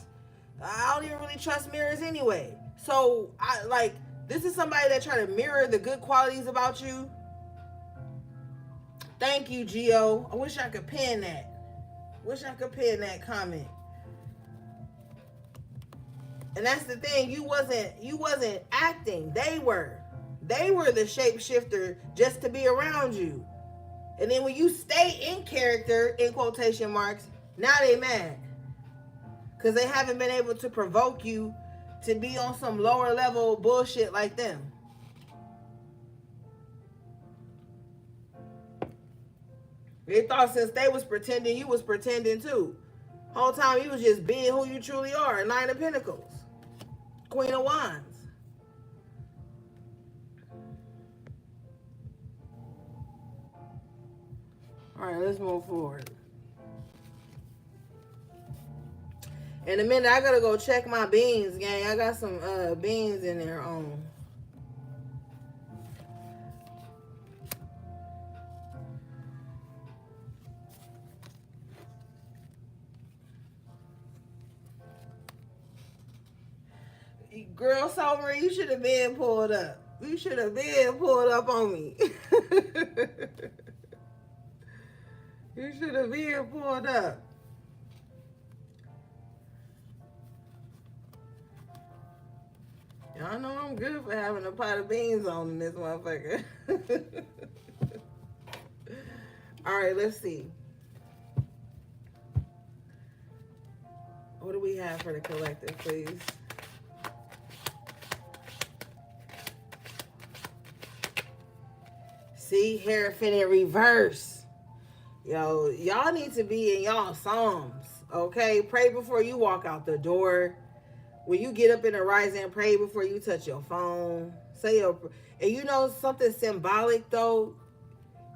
I don't even really trust mirrors anyway. So I like, this is somebody that try to mirror the good qualities about you. Thank you, Gio. I wish I could pin that. Wish I could pin that comment. And that's the thing. You wasn't acting. They were. They were the shapeshifter just to be around you. And then when you stay in character, in quotation marks, now they mad. Because they haven't been able to provoke you to be on some lower level bullshit like them. They thought since they was pretending, you was pretending too. Whole time you was just being who you truly are. Nine of Pentacles. Queen of Wands. All right, let's move forward. In a minute, I gotta go check my beans, gang. I got some beans in there on. Girl, Summer, you should have been pulled up. You should have been pulled up on me. You should have been pulled up. Y'all know I'm good for having a pot of beans on in this motherfucker. All right, let's see. What do we have for the collective, please? See, Hierophant in reverse. Yo, y'all need to be in y'all Psalms, okay? Pray before you walk out the door. When you get up in the rising, pray before you touch your phone. Say your, and you know something symbolic though,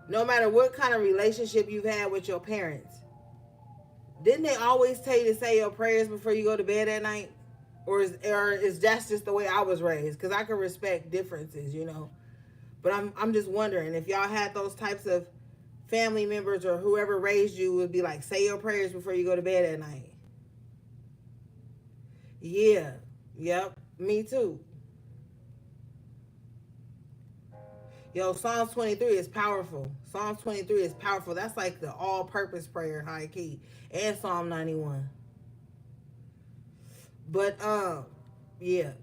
no matter what kind of relationship you've had with your parents, didn't they always tell you to say your prayers before you go to bed at night? Or is that just the way I was raised? Because I can respect differences, you know. But I'm just wondering if y'all had those types of family members or whoever raised you would be like, say your prayers before you go to bed at night. Yeah. Yep. Me too. Yo, Psalms 23 is powerful. Psalms 23 is powerful. That's like the all-purpose prayer, high key. And Psalm 91. But, yeah.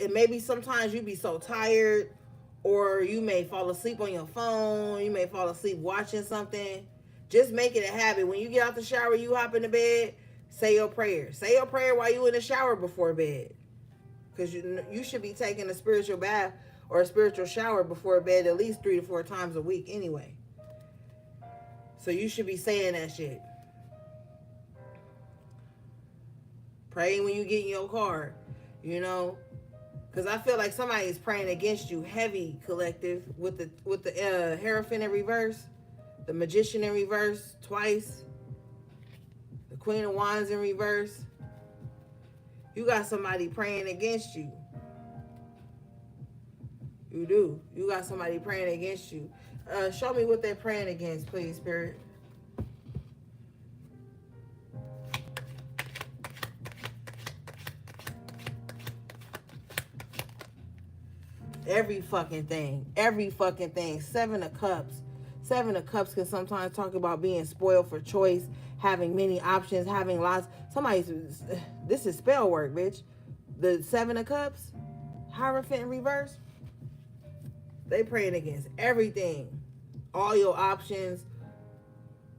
And maybe sometimes you be so tired, or you may fall asleep on your phone. You may fall asleep watching something. Just make it a habit. When you get out the shower, you hop into bed, say your prayer. Say your prayer while you in the shower before bed. Because you should be taking a spiritual bath or a spiritual shower before bed at least 3 to 4 times a week anyway. So you should be saying that shit. Pray when you get in your car, you know. Because I feel like somebody is praying against you heavy, collective, with the Hierophant in reverse, the Magician in reverse twice, the Queen of Wands in reverse. You got somebody praying against you. You do. You got somebody praying against you. Show me what they're praying against, please, Spirit. Every fucking thing. Every fucking thing. 7 of Cups. 7 of Cups can sometimes talk about being spoiled for choice, having many options, having lots. This is spell work, bitch. The 7 of Cups, Hierophant in reverse. They praying against everything. All your options.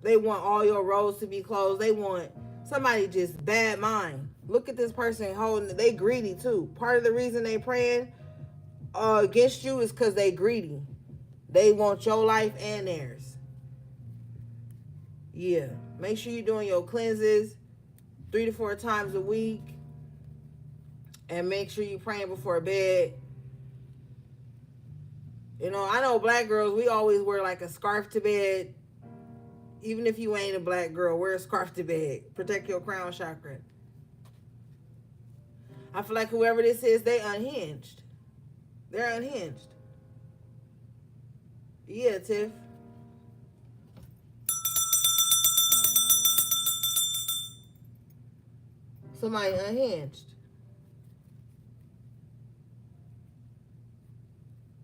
They want all your roads to be closed. They want somebody just bad mind. Look at this person holding. They greedy too. Part of the reason they praying against you is because they greedy. They want your life and theirs. Yeah. Make sure you're doing your cleanses 3 to 4 times a week. And make sure you're praying before bed. You know, I know black girls, we always wear like a scarf to bed. Even if you ain't a black girl, wear a scarf to bed. Protect your crown chakra. I feel like whoever this is, they unhinged. They're unhinged. Yeah, Tiff. Somebody unhinged.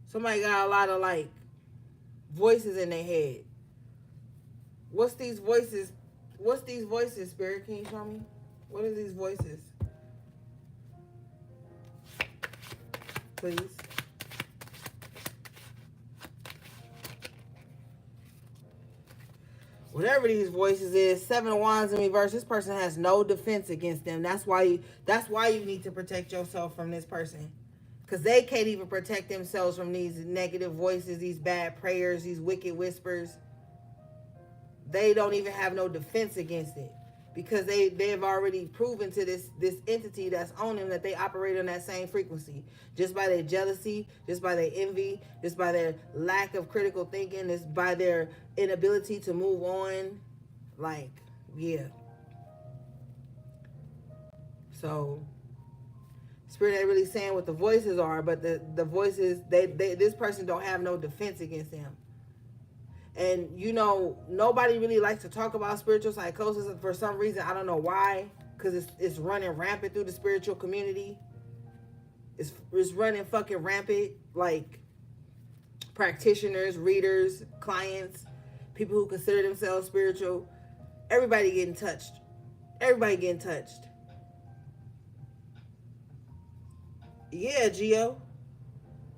Somebody got a lot of like voices in their head. What's these voices? What's these voices, Spirit? Can you show me? What are these voices? Please. Whatever these voices is, 7 of Wands in reverse. This person has no defense against them. That's why you need to protect yourself from this person. Because they can't even protect themselves from these negative voices, these bad prayers, these wicked whispers. They don't even have no defense against it. Because they've already proven to this entity that's on them that they operate on that same frequency. Just by their jealousy, just by their envy, just by their lack of critical thinking, just by their inability to move on. Like, yeah. So, Spirit ain't really saying what the voices are, but the voices, this person don't have no defense against them. And, you know, nobody really likes to talk about spiritual psychosis for some reason. I don't know why. Because it's running rampant through the spiritual community. It's running fucking rampant. Like, practitioners, readers, clients, people who consider themselves spiritual. Everybody getting touched. Everybody getting touched. Yeah, Gio.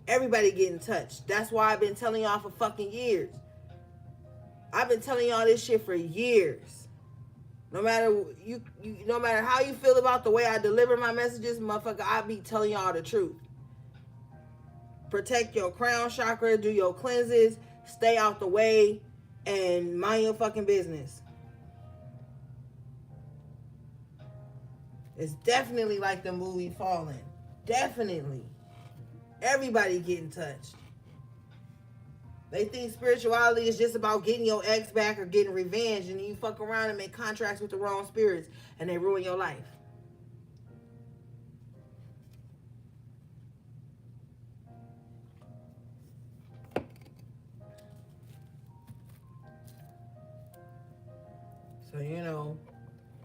Everybody getting touched. That's why I've been telling y'all for fucking years. I've been telling y'all this shit for years. No matter no matter how you feel about the way I deliver my messages, motherfucker, I be telling y'all the truth. Protect your crown chakra, do your cleanses, stay out the way, and mind your fucking business. It's definitely like the movie Fallen. Definitely. Everybody getting touched. They think spirituality is just about getting your ex back or getting revenge, and you fuck around and make contracts with the wrong spirits, and they ruin your life. So, you know,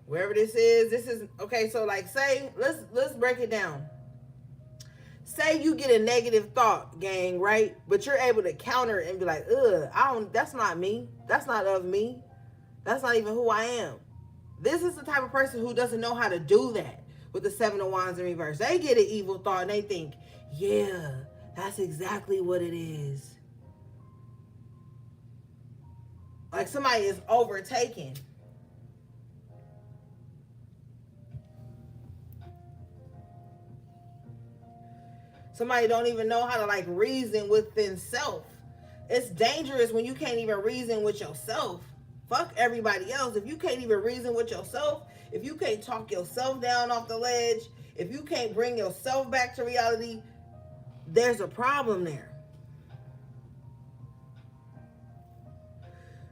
wherever this is okay. So, like, say, let's break it down. Say you get a negative thought, gang, right? But you're able to counter it and be like, that's not me. That's not of me. That's not even who I am. This is the type of person who doesn't know how to do that with the 7 of Wands in reverse. They get an evil thought and they think, yeah, that's exactly what it is. Like somebody is overtaken. Somebody don't even know how to like reason within self. It's dangerous when you can't even reason with yourself. Fuck everybody else. If you can't even reason with yourself, if you can't talk yourself down off the ledge, if you can't bring yourself back to reality, there's a problem there.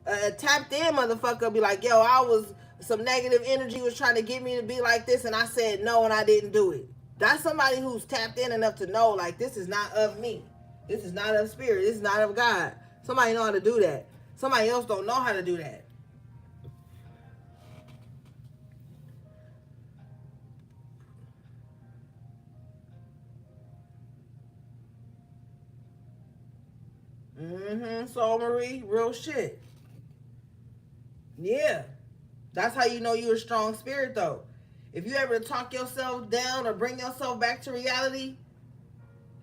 A tapped in motherfucker be like, yo, some negative energy was trying to get me to be like this, and I said no, and I didn't do it. That's somebody who's tapped in enough to know, like, this is not of me. This is not of spirit. This is not of God. Somebody know how to do that. Somebody else don't know how to do that. Soul Marie, real shit. Yeah. That's how you know you're a strong spirit, though. If you ever talk yourself down or bring yourself back to reality,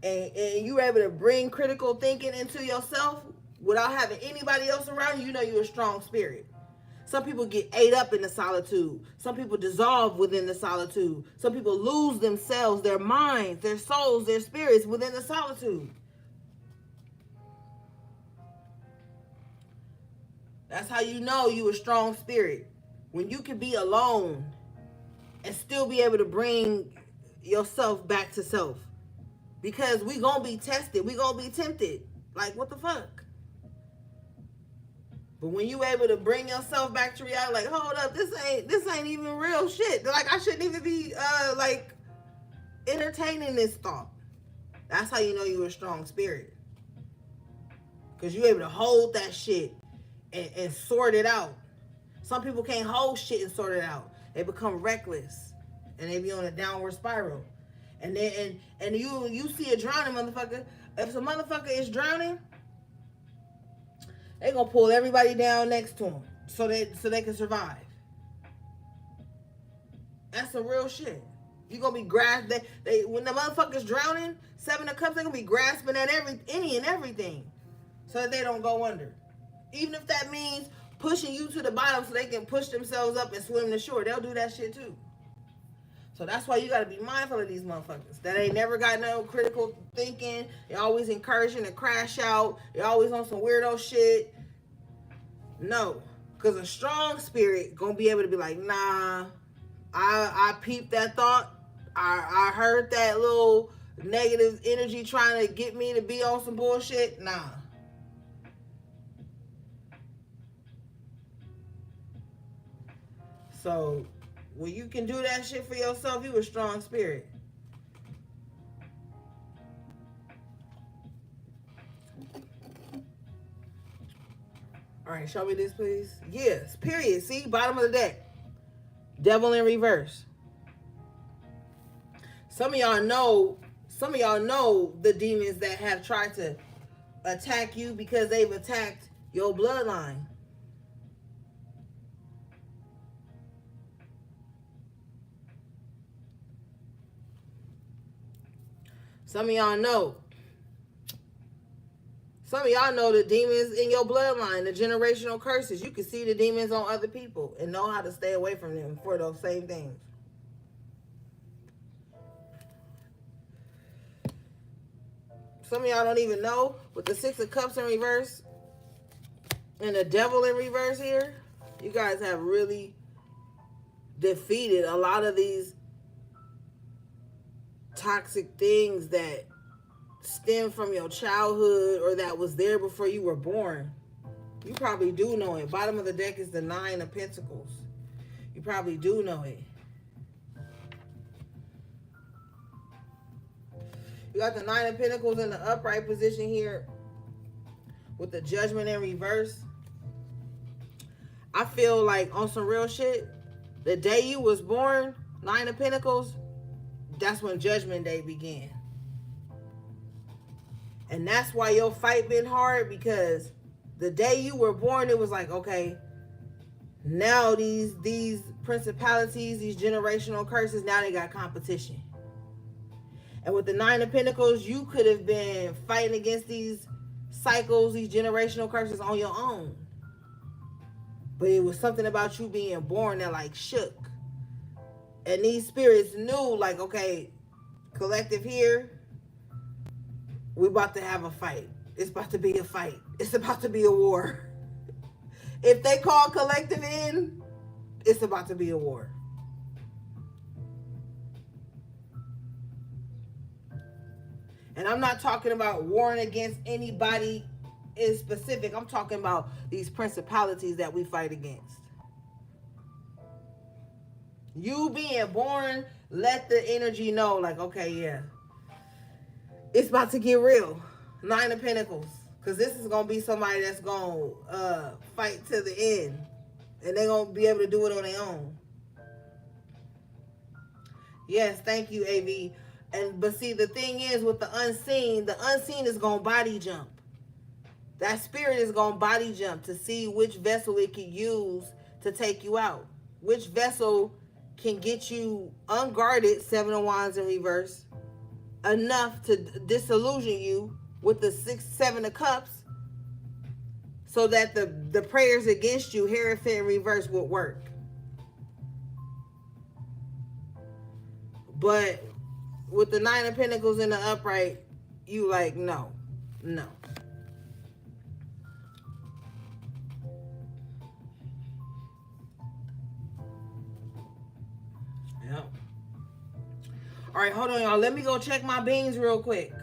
and you're able to bring critical thinking into yourself without having anybody else around you, you know you're a strong spirit. Some people get ate up in the solitude. Some people dissolve within the solitude. Some people lose themselves, their minds, their souls, their spirits within the solitude. That's how you know you a strong spirit. When you can be alone and still be able to bring yourself back to self. Because we gonna be tested. We gonna be tempted. Like, what the fuck? But when you able to bring yourself back to reality, like, hold up, this ain't even real shit. Like, I shouldn't even be like entertaining this thought. That's how you know you're a strong spirit. Because you're able to hold that shit and sort it out. Some people can't hold shit and sort it out. They become reckless. And they be on a downward spiral. And then and you see a drowning motherfucker. If some motherfucker is drowning, they gonna pull everybody down next to them so they can survive. That's some real shit. You gonna be grasping. They when the motherfucker's drowning, 7 of Cups, they gonna be grasping at any and everything, so that they don't go under. Even if that means pushing you to the bottom so they can push themselves up and swim to shore, they'll do that shit too. So that's why you gotta be mindful of these motherfuckers that ain't never got no critical thinking. They always encouraging to crash out. They always on some weirdo shit. No, because a strong spirit gonna be able to be like, nah, I peeped that thought. I heard that little negative energy trying to get me to be on some bullshit. Nah. So when you can do that shit for yourself, you a strong spirit. All right, show me this, please. Yes, period. See, bottom of the deck. Devil in reverse. Some of y'all know the demons that have tried to attack you because they've attacked your bloodline. Some of y'all know. Some of y'all know the demons in your bloodline, the generational curses. You can see the demons on other people and know how to stay away from them for those same things. Some of y'all don't even know, with the 6 of Cups in reverse and the devil in reverse here, you guys have really defeated a lot of these toxic things that stem from your childhood or that was there before you were born. You probably do know it. Bottom of the deck is the 9 of Pentacles. You probably do know it. You got the 9 of Pentacles in the upright position here with the Judgment in reverse. I feel like on some real shit, the day you was born, 9 of Pentacles, that's when Judgment Day began. And that's why your fight been hard, because the day you were born, it was like, okay, now these principalities, these generational curses, now they got competition. And with the 9 of Pentacles, you could have been fighting against these cycles, these generational curses on your own. But it was something about you being born that like shook. And these spirits knew, like, okay, collective here, we're about to have a fight. It's about to be a fight. It's about to be a war. If they call collective in, it's about to be a war. And I'm not talking about warring against anybody in specific. I'm talking about these principalities that we fight against. You being born, let the energy know, like, okay, yeah, it's about to get real. 9 of Pentacles. Because this is going to be somebody that's going to fight to the end. And they're going to be able to do it on their own. Yes, thank you, AV. But see, the thing is with the unseen is going to body jump. That spirit is going to body jump to see which vessel it can use to take you out. Which vessel can get you unguarded, 7 of Wands in reverse, enough to disillusion you with the 7 of Cups, so that the prayers against you, Hierophant in reverse, would work. But with the 9 of Pentacles in the upright, you like, no. Yep. All right, hold on, y'all. Let me go check my beans real quick.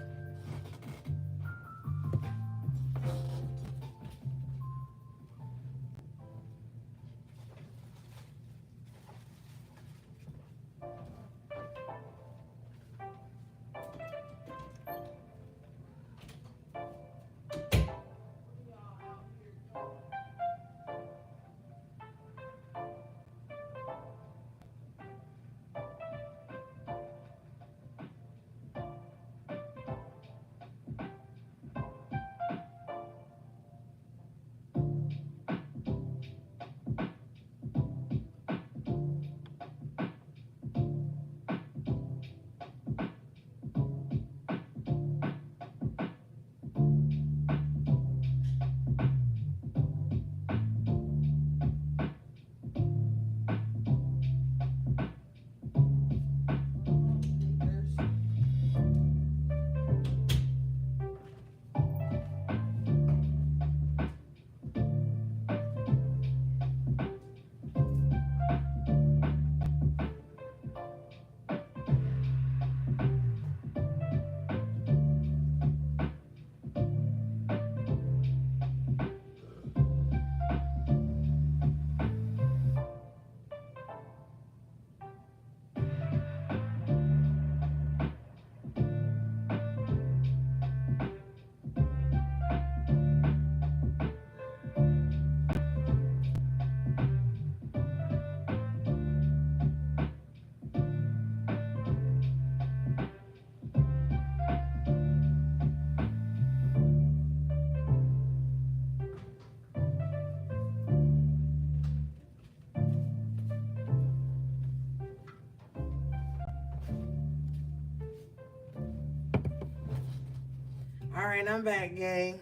All right, I'm back, gang.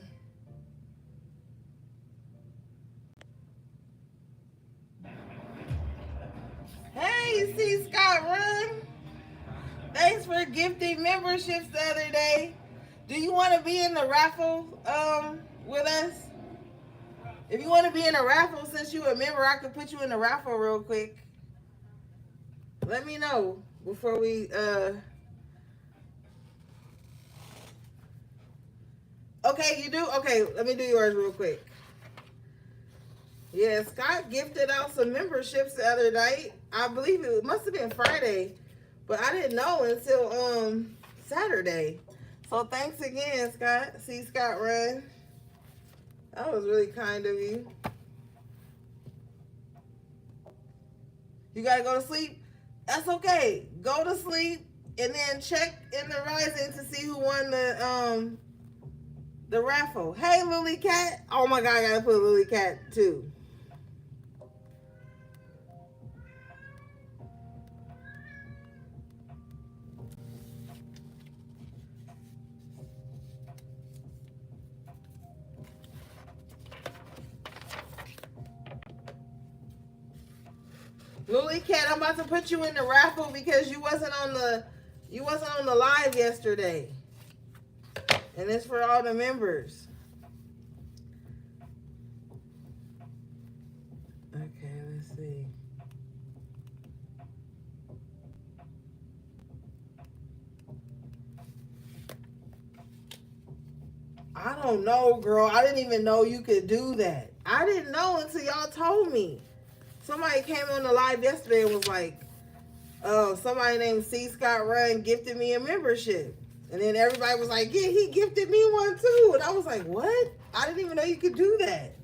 Hey, C. Scott Run. Thanks for gifting memberships the other day. Do you want to be in the raffle with us? If you want to be in a raffle, since you a member, I could put you in the raffle real quick. Let me know before we Okay, you do? Okay, let me do yours real quick. Yeah, Scott gifted out some memberships the other night. I believe it must have been Friday, but I didn't know until Saturday. So thanks again, Scott. See Scott Run. That was really kind of you. You gotta go to sleep? That's okay. Go to sleep and then check in the rising to see who won the raffle. Hey Lily Cat. Oh my god, I gotta put Lily Cat too. Lily Cat, I'm about to put you in the raffle because you wasn't on the live yesterday. And it's for all the members. Okay, let's see. I don't know, girl. I didn't even know you could do that. I didn't know until y'all told me. Somebody came on the live yesterday and was like, oh, somebody named C. Scott Run gifted me a membership. And then everybody was like, yeah, he gifted me one too. And I was like, what? I didn't even know you could do that.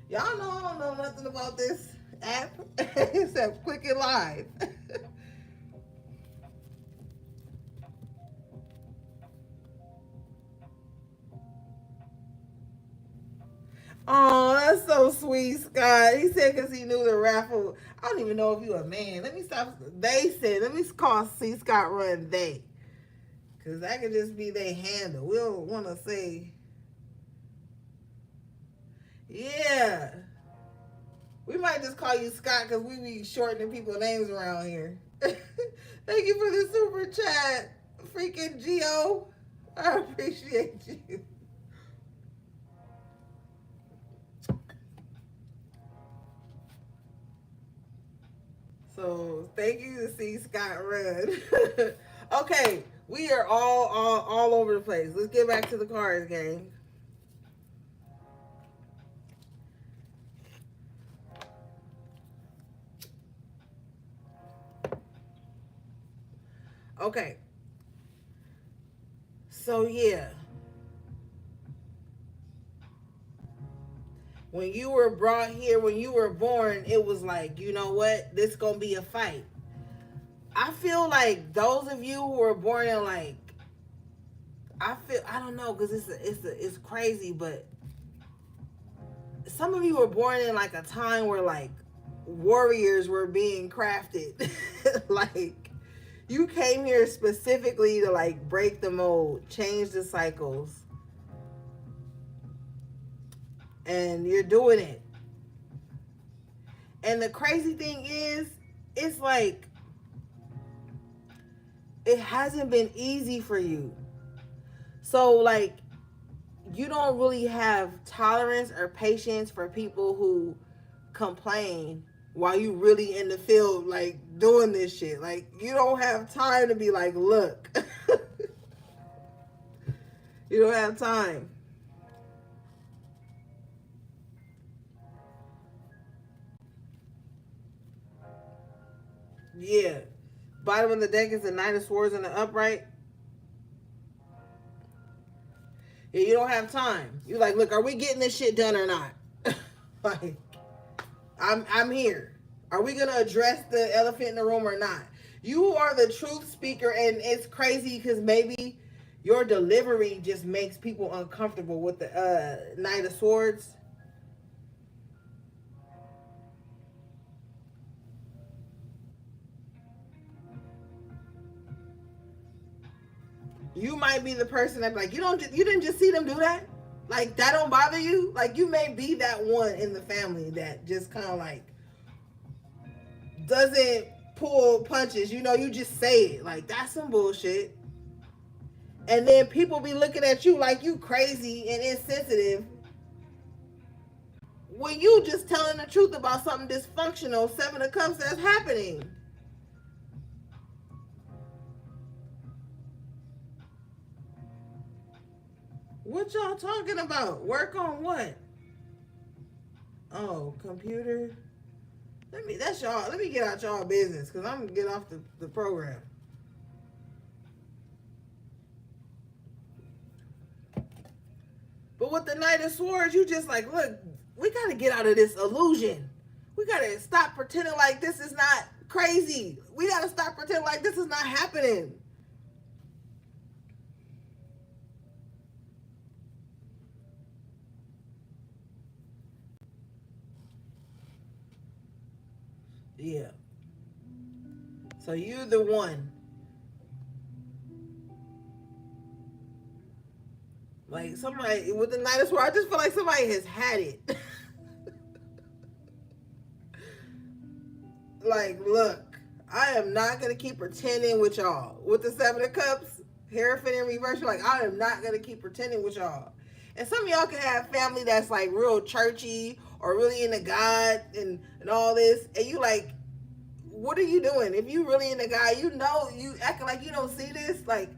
Y'all know I don't know nothing about this app except click it live. Oh, that's so sweet, Scott. He said because he knew the raffle. I don't even know if you a man. Let me stop. They said, let me call C. Scott Run they. Because that could just be they handle. We don't want to say, yeah. We might just call you Scott because we be shortening people's names around here. Thank you for the super chat, freaking Geo. I appreciate you. So thank you to see Scott Run. Okay, we are all over the place. Let's get back to the cards game. Okay. So yeah. When you were brought here, when you were born, it was like, you know what? This gonna be a fight. I feel like those of you who were born in like, I don't know, because it's crazy, but some of you were born in like a time where like warriors were being crafted. Like you came here specifically to like break the mold, change the cycles, and you're doing it. And the crazy thing is, it's like it hasn't been easy for you. So like you don't really have tolerance or patience for people who complain while you really in the field like doing this shit. Like you don't have time to be like, look. You don't have time. Yeah. Bottom of the deck is the Knight of Swords in the upright. Yeah, you don't have time. You're like, look, are we getting this shit done or not? Like, I'm here. Are we gonna address the elephant in the room or not? You are the truth speaker, and it's crazy because maybe your delivery just makes people uncomfortable with the Knight of Swords. You might be the person that like, you didn't just see them do that? Like, that don't bother you? Like, you may be that one in the family that just kind of like doesn't pull punches. You know, you just say it. Like, that's some bullshit. And then people be looking at you like you crazy and insensitive when you just telling the truth about something dysfunctional, Seven of Cups, that's happening. What y'all talking about? Work on what? Oh, computer. Let me get out y'all business, because I'm gonna get off the program. But with the Knight of Swords, you just like, look, we gotta get out of this illusion. We gotta stop pretending like this is not crazy. We gotta stop pretending like this is not happening. Yeah. So you're the one. Like, somebody with the Knight of Swords, I just feel like somebody has had it. Like, look, I am not gonna keep pretending with y'all. With the Seven of Cups, Hierophant in reverse, you're like, I am not gonna keep pretending with y'all. And some of y'all can have family that's like real churchy or really into God and all this, and you like, what are you doing? If you really into God, you know, you acting like you don't see this. Like,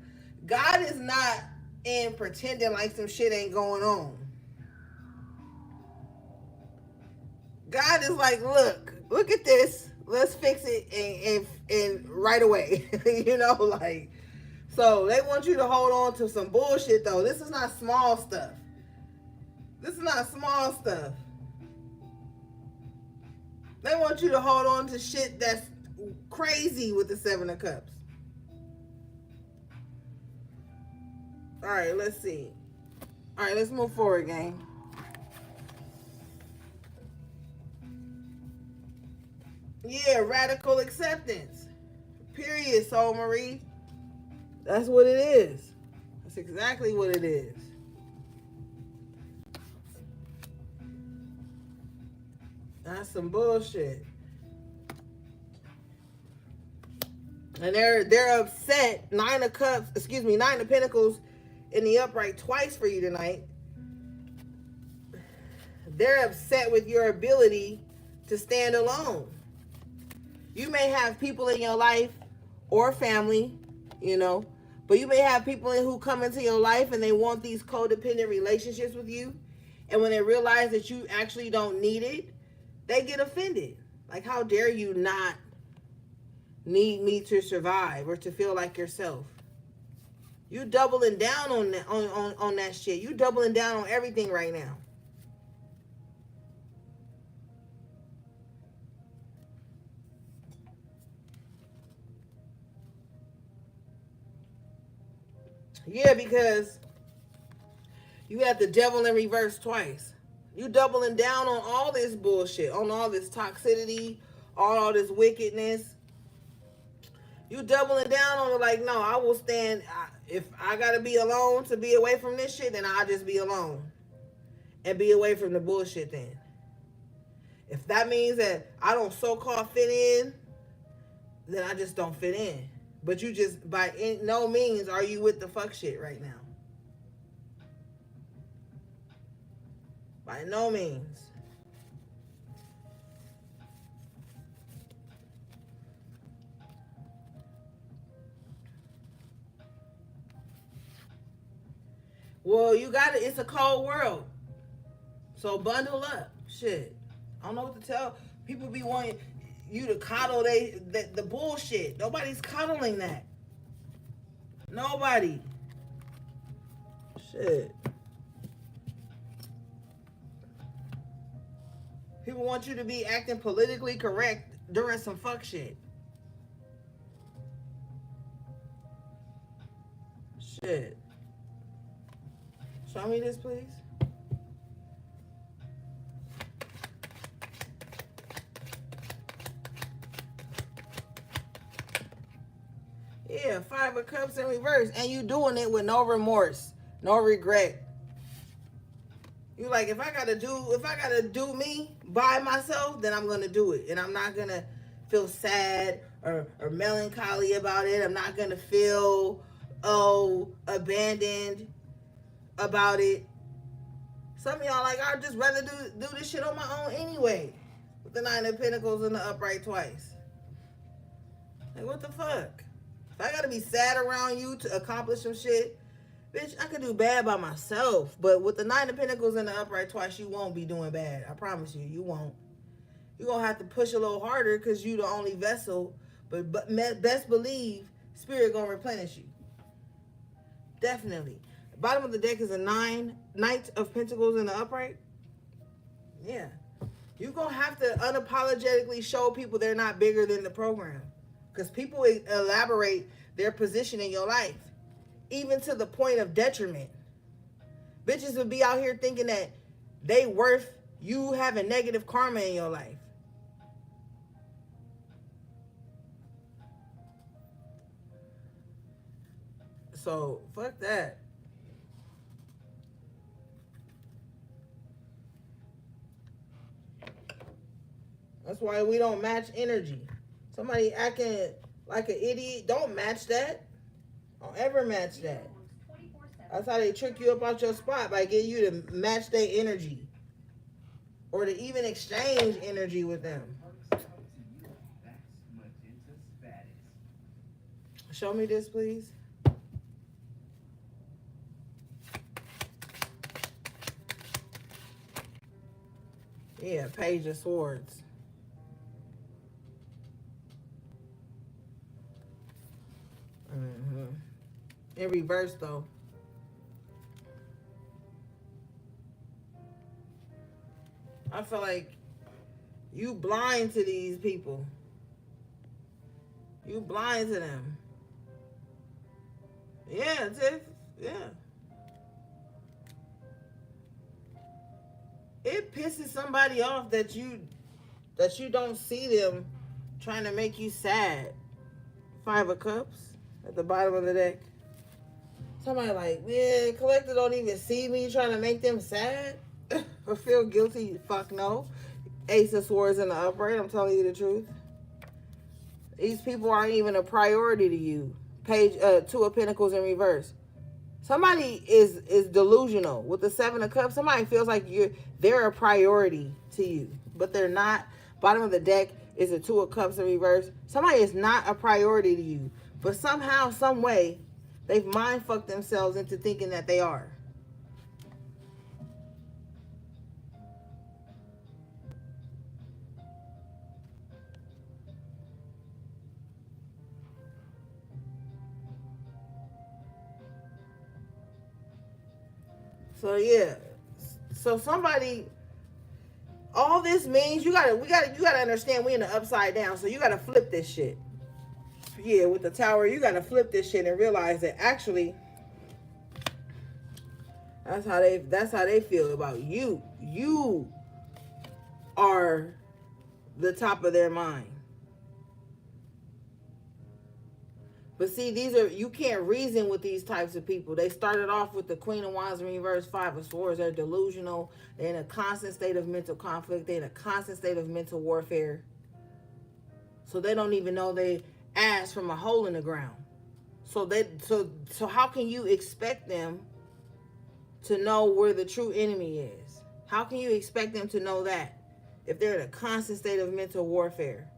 God is not in pretending like some shit ain't going on. God is like, look at this. Let's fix it and right away. You know, like, so they want you to hold on to some bullshit though. This is not small stuff. This is not small stuff. They want you to hold on to shit that's crazy with the Seven of Cups. All right, let's see. All right, let's move forward, gang. Yeah, radical acceptance. Period, Soul Marie. That's what it is. That's exactly what it is. That's some bullshit. And they're upset. Nine of Pentacles in the upright twice for you tonight. They're upset with your ability to stand alone. You may have people in your life or family, you know, but you may have people who come into your life and they want these codependent relationships with you. And when they realize that you actually don't need it, they get offended. Like, how dare you not need me to survive or to feel like yourself? You doubling down on that, on that shit. You doubling down on everything right now. Yeah, because you had the devil in reverse twice. You doubling down on all this bullshit, on all this toxicity, all this wickedness. You doubling down on it like, no, I will stand. If I gotta be alone to be away from this shit, then I'll just be alone. And be away from the bullshit then. If that means that I don't so-called fit in, then I just don't fit in. But you just, by no means are you with the fuck shit right now. By no means. Well, you got it. It's a cold world. So bundle up. Shit. I don't know what to tell. People be wanting you to coddle the bullshit. Nobody's coddling that. Nobody. Shit. People want you to be acting politically correct during some fuck shit. Shit. Show me this, please. Yeah, Five of Cups in reverse. And you doing it with no remorse, no regret. You like, if I gotta do me by myself, then I'm gonna do it. And I'm not gonna feel sad or melancholy about it. I'm not gonna feel abandoned about it. Some of y'all like, I'd just rather do this shit on my own anyway. With the Nine of Pentacles and the upright twice. Like, what the fuck? If I gotta be sad around you to accomplish some shit, bitch, I could do bad by myself. But with the Nine of Pentacles and the upright twice, you won't be doing bad. I promise you, you won't. You're gonna have to push a little harder because you the only vessel. But best believe, Spirit gonna replenish you. Definitely. The bottom of the deck is a Knight of Pentacles in the upright. Yeah. You're gonna have to unapologetically show people they're not bigger than the program. Because people elaborate their position in your life. Even to the point of detriment. Bitches would be out here thinking that they worth you having negative karma in your life. So, fuck that. That's why we don't match energy. Somebody acting like an idiot, don't match that. Don't ever match that. That's how they trick you up out your spot, by getting you to match their energy. Or to even exchange energy with them. Show me this, please. Yeah, Page of Swords. In reverse, though. I feel like you blind to these people. You blind to them. Yeah, Tiff. Yeah. It pisses somebody off that you don't see them trying to make you sad. Five of Cups at the bottom of the deck. Somebody like, man, Collector don't even see me trying to make them sad or feel guilty. Fuck no. Ace of Swords in the upright. I'm telling you the truth. These people aren't even a priority to you. Two of Pentacles in reverse. Somebody is delusional with the Seven of Cups. Somebody feels like they're a priority to you, but they're not. Bottom of the deck is a Two of Cups in reverse. Somebody is not a priority to you, but somehow, some way, they've mind fucked themselves into thinking that they are. So yeah, so somebody, all this means you gotta understand we in the upside down. So you gotta flip this shit. Yeah, with the Tower, you gotta flip this shit and realize that actually, that's how they feel about you. You are the top of their mind. But see, you can't reason with these types of people. They started off with the Queen of Wands in reverse, Five of Swords. They're delusional. They're in a constant state of mental conflict. They're in a constant state of mental warfare. So they don't even know they ass from a hole in the ground. So how can you expect them to know where the true enemy is? How can you expect them to know that if they're in a constant state of mental warfare?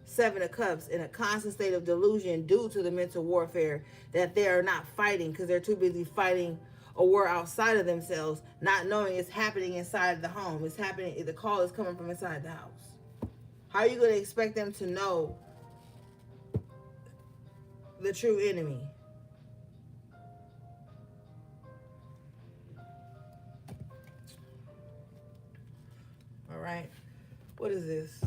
Seven of Cups in a constant state of delusion due to the mental warfare that they are not fighting because they're too busy fighting a war outside of themselves, not knowing it's happening inside the home. It's happening, the call is coming from inside the house. How are you going to expect them to know the true enemy? All right. What is this?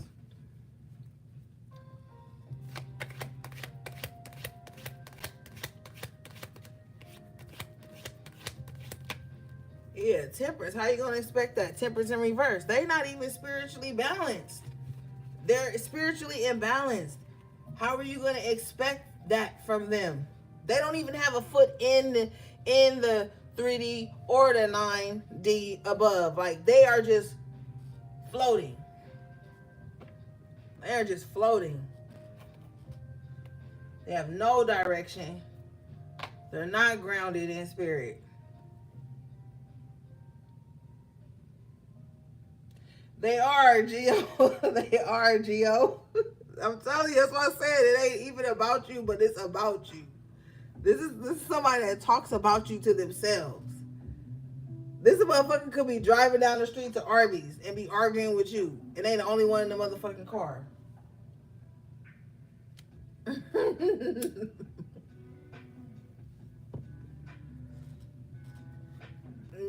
Yeah, Temperance. How you going to expect that? Temperance in reverse. They're not even spiritually balanced. They're spiritually imbalanced. How are you going to expect that from them. They don't even have a foot in the 3D or the 9D above. Like, they are just floating. They are just floating. They have no direction. They're not grounded in spirit. They are, Geo. They are, Geo. I'm telling you, that's what I said. It ain't even about you, but it's about you. This is somebody that talks about you to themselves. This motherfucker could be driving down the street to Arby's and be arguing with you, and ain't the only one in the motherfucking car.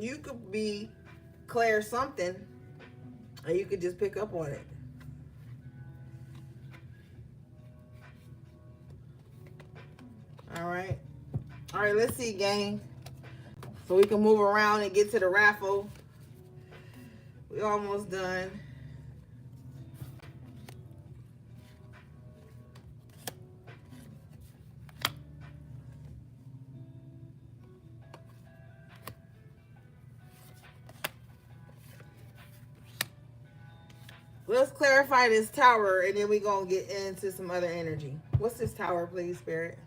You could be Claire something, and you could just pick up on it. All right, let's see, gang. So we can move around and get to the raffle. We almost done. Let's clarify this tower, and then we're going to get into some other energy. What's this tower, please, Spirit?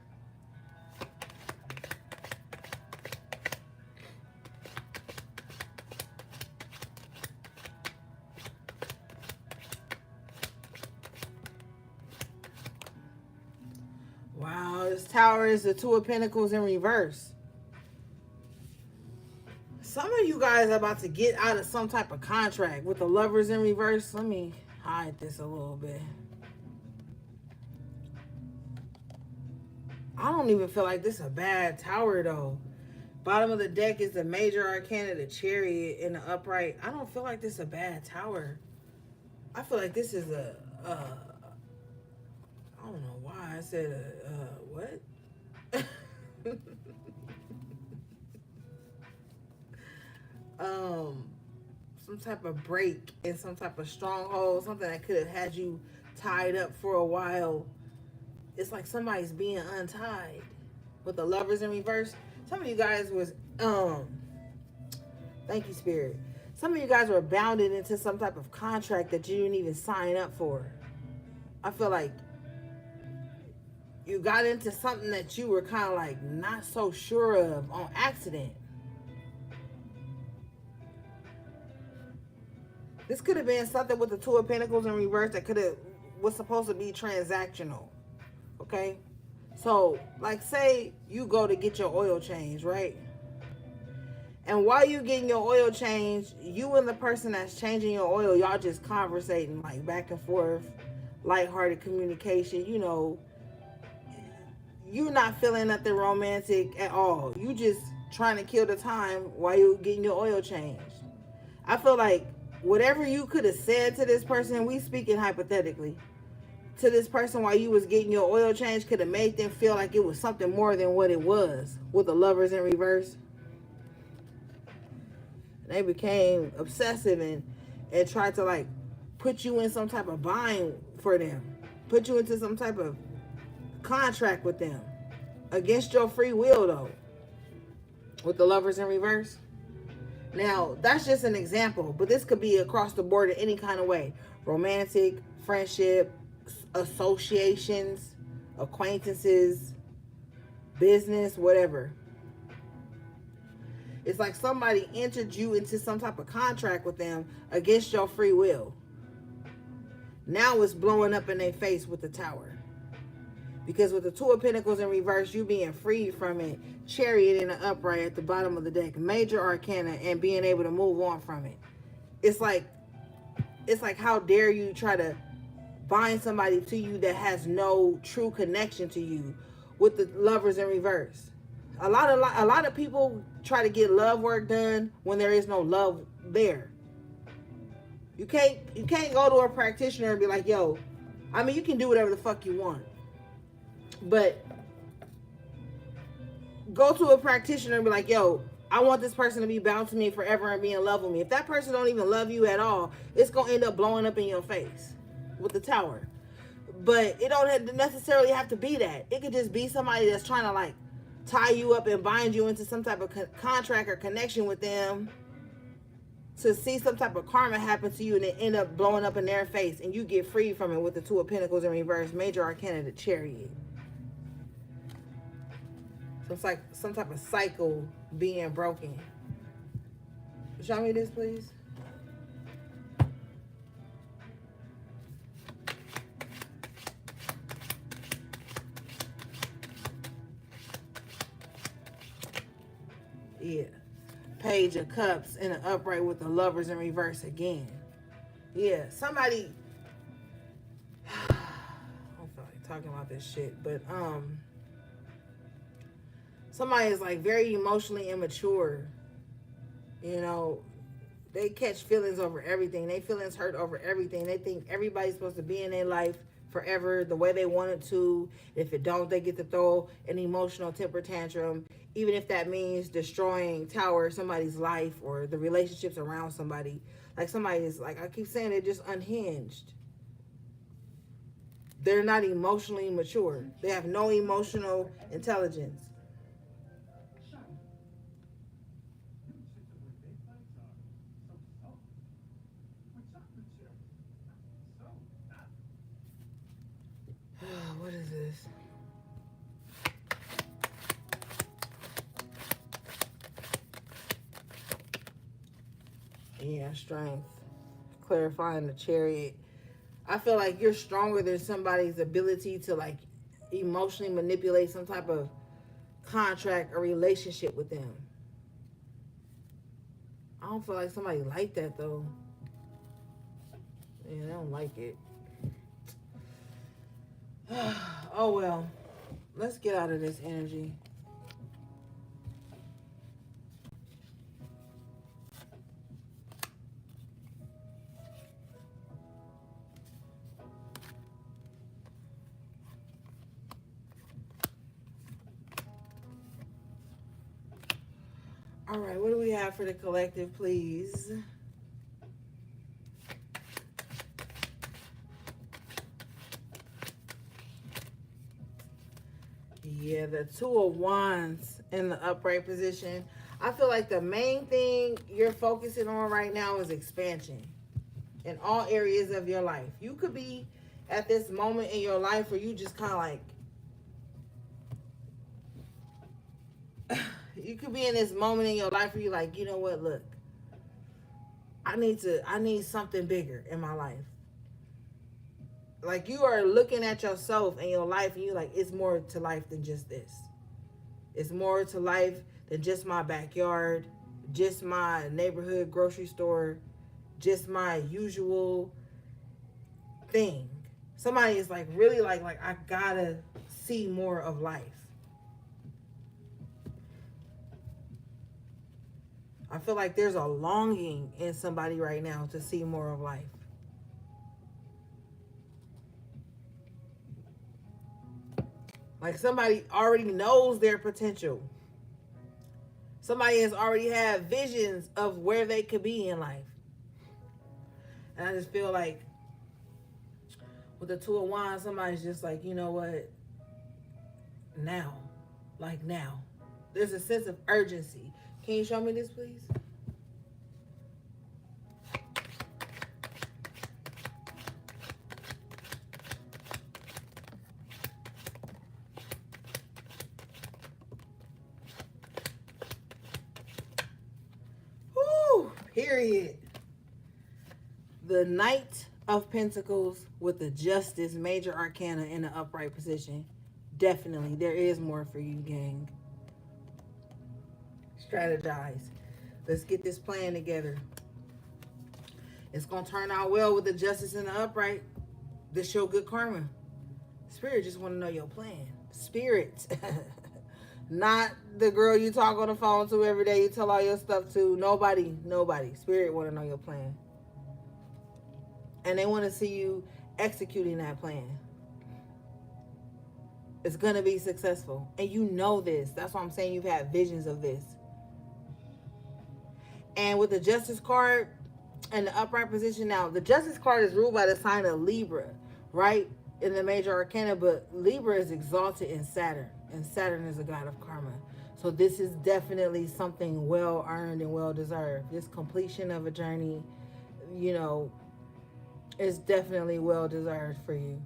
Wow, this tower is the Two of Pentacles in reverse. Some of you guys are about to get out of some type of contract with the Lovers in reverse. Let me hide this a little bit. I don't even feel like this is a bad tower, though. Bottom of the deck is the Major Arcana, the Chariot, and the Upright. I don't feel like this is a bad tower. I feel like this is a I don't know why I said what? Some type of break in some type of stronghold, something that could have had you tied up for a while. It's like somebody's being untied with the Lovers in reverse. Some of you guys was thank you, Spirit. Some of you guys were bounded into some type of contract that you didn't even sign up for. I feel like you got into something that you were kind of like not so sure of on accident. This could have been something with the Two of Pentacles in reverse that was supposed to be transactional. Okay? So, like, say you go to get your oil change, right? And while you getting your oil change, you and the person that's changing your oil, y'all just conversating, like, back and forth, lighthearted communication, you know. You're not feeling nothing romantic at all. You just trying to kill the time while you're getting your oil changed. I feel like whatever you could have said to this person, we speaking hypothetically, to this person while you was getting your oil change could have made them feel like it was something more than what it was with the Lovers in reverse. They became obsessive and tried to like put you in some type of bind for them. Put you into some type of contract with them. Against your free will though. With the Lovers in reverse. Now, that's just an example, but this could be across the board in any kind of way. Romantic, friendship, associations, acquaintances, business, whatever. It's like somebody entered you into some type of contract with them against your free will. Now it's blowing up in their face with the Tower. Because with the Two of Pentacles in reverse, you being freed from it, Chariot in the upright at the bottom of the deck, Major Arcana, and being able to move on from it. It's like how dare you try to bind somebody to you that has no true connection to you with the Lovers in reverse. A lot of people try to get love work done when there is no love there. You can't go to a practitioner and be like, yo, I mean, you can do whatever the fuck you want. But go to a practitioner and be like, yo, I want this person to be bound to me forever and be in love with me. If that person don't even love you at all, it's going to end up blowing up in your face with the Tower. But it don't necessarily have to be that. It could just be somebody that's trying to like tie you up and bind you into some type of contract or connection with them to see some type of karma happen to you, and it end up blowing up in their face, and you get free from it with the Two of Pentacles in reverse, Major Arcana, the Chariot. So it's like some type of cycle being broken. Show me this, please. Yeah. Page of Cups in the upright with the Lovers in reverse again. Yeah, somebody I don't feel like talking about this shit, but somebody is like very emotionally immature. You know, they catch feelings over everything. They feelings hurt over everything. They think everybody's supposed to be in their life forever the way they want it to. If it don't, they get to throw an emotional temper tantrum, even if that means destroying somebody's life or the relationships around somebody. Like somebody is, like I keep saying, they're just unhinged. They're not emotionally mature. They have no emotional intelligence. What is this? Yeah, strength. Clarifying the Chariot. I feel like you're stronger than somebody's ability to like emotionally manipulate some type of contract or relationship with them. I don't feel like somebody like that though. Yeah, they don't like it. Oh well, let's get out of this energy. All right, what do we have for the collective, please? Yeah, the Two of Wands in the upright position. I feel like the main thing you're focusing on right now is expansion in all areas of your life. You could be at this moment in your life where you just kind of like, you could be in this moment in your life where you're like, you know what, look, I need something bigger in my life. Like you are looking at yourself and your life and you're like, it's more to life than just this. It's more to life than just my backyard, just my neighborhood grocery store, just my usual thing. Somebody is like really like I gotta see more of life. I feel like there's a longing in somebody right now to see more of life. Like somebody already knows their potential. Somebody has already had visions of where they could be in life. And I just feel like with the Two of Wands, somebody's just like, you know what? Now. Like now. There's a sense of urgency. Can you show me this, please? Woo! Period. The Knight of Pentacles with the Justice, Major Arcana in the upright position. Definitely, there is more for you, gang. Strategize. Let's get this plan together. It's going to turn out well with the Justice in the upright. This show good karma. Spirit just want to know your plan. Spirit. Not the girl you talk on the phone to every day, you tell all your stuff to. Nobody. Spirit want to know your plan. And they want to see you executing that plan. It's going to be successful. And you know this. That's why I'm saying you've had visions of this. And with the Justice card and the upright position now, the Justice card is ruled by the sign of Libra, right? in the major arcana, but Libra is exalted in Saturn, and Saturn is a god of karma. So this is definitely something well earned and well deserved. This completion of a journey, you know, is definitely well deserved for you.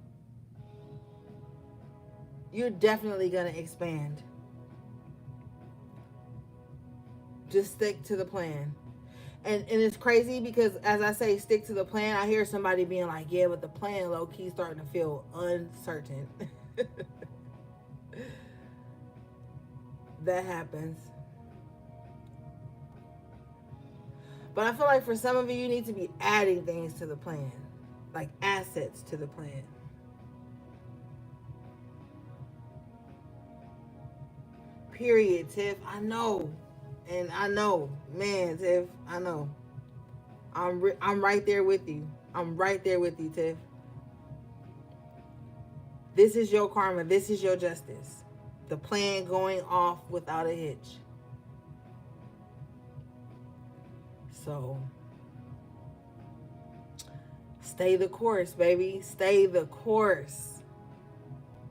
You're definitely going to expand. Just stick to the plan. And it's crazy because as I say stick to the plan, I hear somebody being like, yeah, but the plan low-key starting to feel uncertain. That happens. But I feel like for some of you need to be adding things to the plan. Like assets to the plan. Period, Tiff. I know. And I know. Man, Tiff, I know. I'm right there with you. I'm right there with you, Tiff. This is your karma. This is your justice. The plan going off without a hitch. So, stay the course, baby. Stay the course.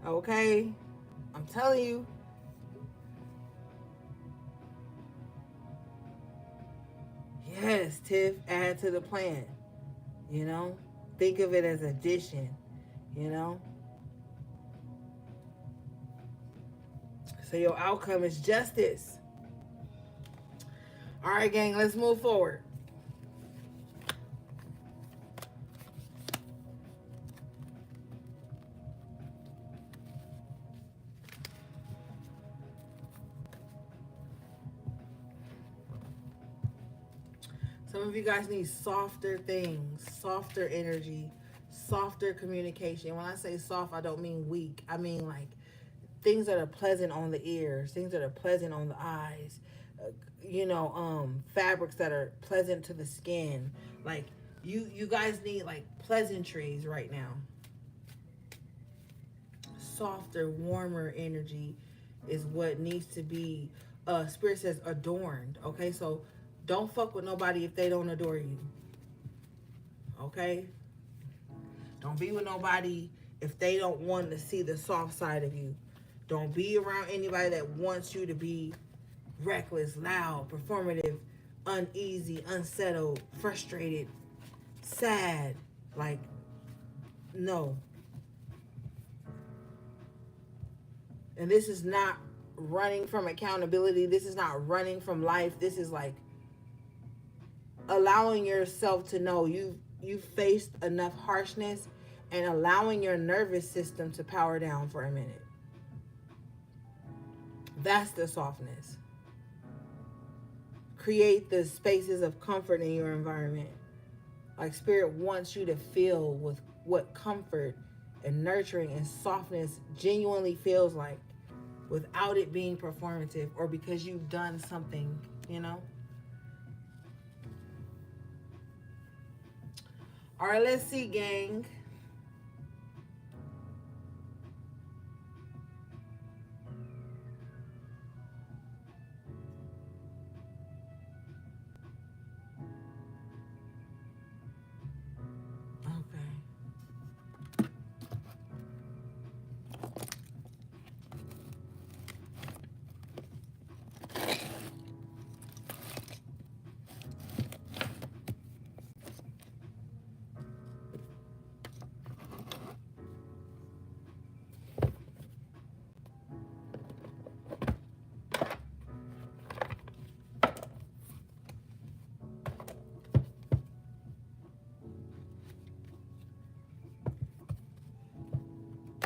Okay? I'm telling you. Yes, Tiff, add to the plan. You know? Think of it as addition. You know? So your outcome is justice. All right, gang, let's move forward. Some of you guys need softer things, softer energy, softer communication. When I say soft, I don't mean weak. I mean like things that are pleasant on the ears, things that are pleasant on the eyes, fabrics that are pleasant to the skin. Like you guys need like pleasantries right now. Softer, warmer energy is what needs to be, Spirit says, adorned. Okay, so don't fuck with nobody if they don't adore you. Okay? Don't be with nobody if they don't want to see the soft side of you. Don't be around anybody that wants you to be reckless, loud, performative, uneasy, unsettled, frustrated, sad. Like, no. And this is not running from accountability. This is not running from life. This is like allowing yourself to know you've faced enough harshness and allowing your nervous system to power down for a minute. That's the softness. Create the spaces of comfort in your environment. Like Spirit wants you to feel with what comfort and nurturing and softness genuinely feels like without it being performative or because you've done something, All right, let's see, gang.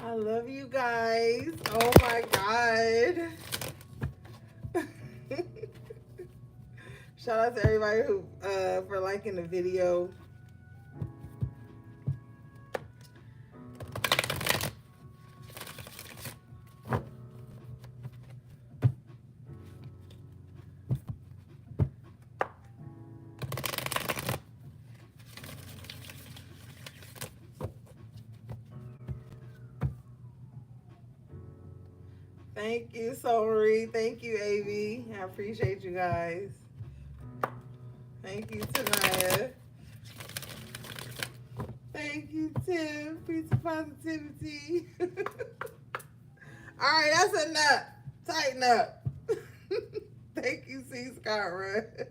I love you guys. Oh my God. Shout out to everybody who for liking the video. Thank you, Marie. Thank you, AV. I appreciate you guys. Thank you, Tanaya. Thank you, Tiff. Peace and positivity. All right, that's enough. Tighten up. Thank you, C. Scott Rudd.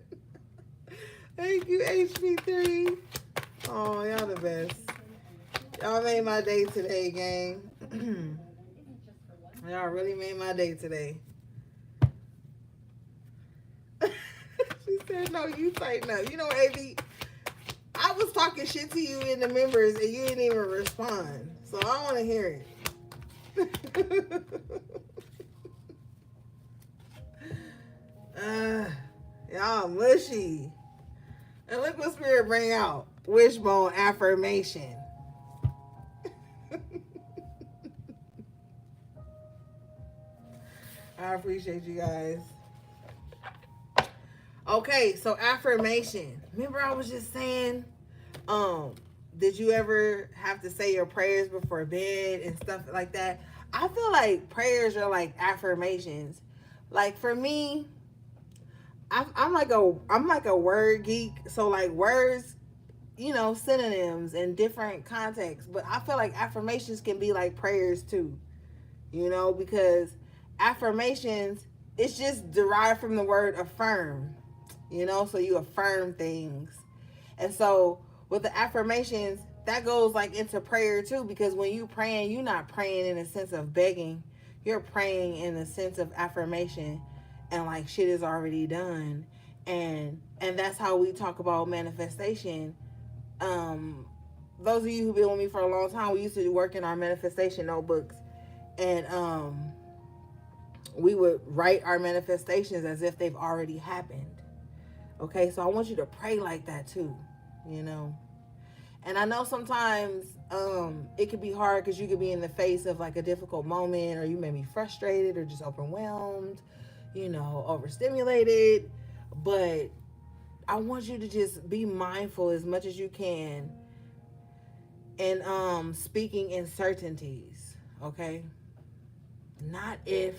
Thank you, HP3. Oh, y'all the best. Y'all made my day today, gang. Y'all really made my day today. She said, no, you tighten up. You know, AB, I was talking shit to you in the members and you didn't even respond. So I want to hear it. Y'all mushy. And look what Spirit bring out. Wishbone affirmation. I appreciate you guys. Okay, so affirmation. Remember I was just saying, did you ever have to say your prayers before bed and stuff like that? I feel like prayers are like affirmations. Like for me, I'm like a word geek. So like words, you know, synonyms in different contexts. But I feel like affirmations can be like prayers too. You know, because affirmations, it's just derived from the word affirm. You know, so you affirm things. And so with the affirmations, that goes like into prayer too, because when you praying, you're not praying in a sense of begging. You're praying in a sense of affirmation and like shit is already done. And that's how we talk about manifestation. Those of you who've been with me for a long time, we used to work in our manifestation notebooks, and we would write our manifestations as if they've already happened. Okay, so I want you to pray like that too, you know. And I know sometimes it could be hard because you could be in the face of like a difficult moment, or you may be frustrated or just overwhelmed, you know, overstimulated. But I want you to just be mindful as much as you can and speaking in certainties, okay? Not if,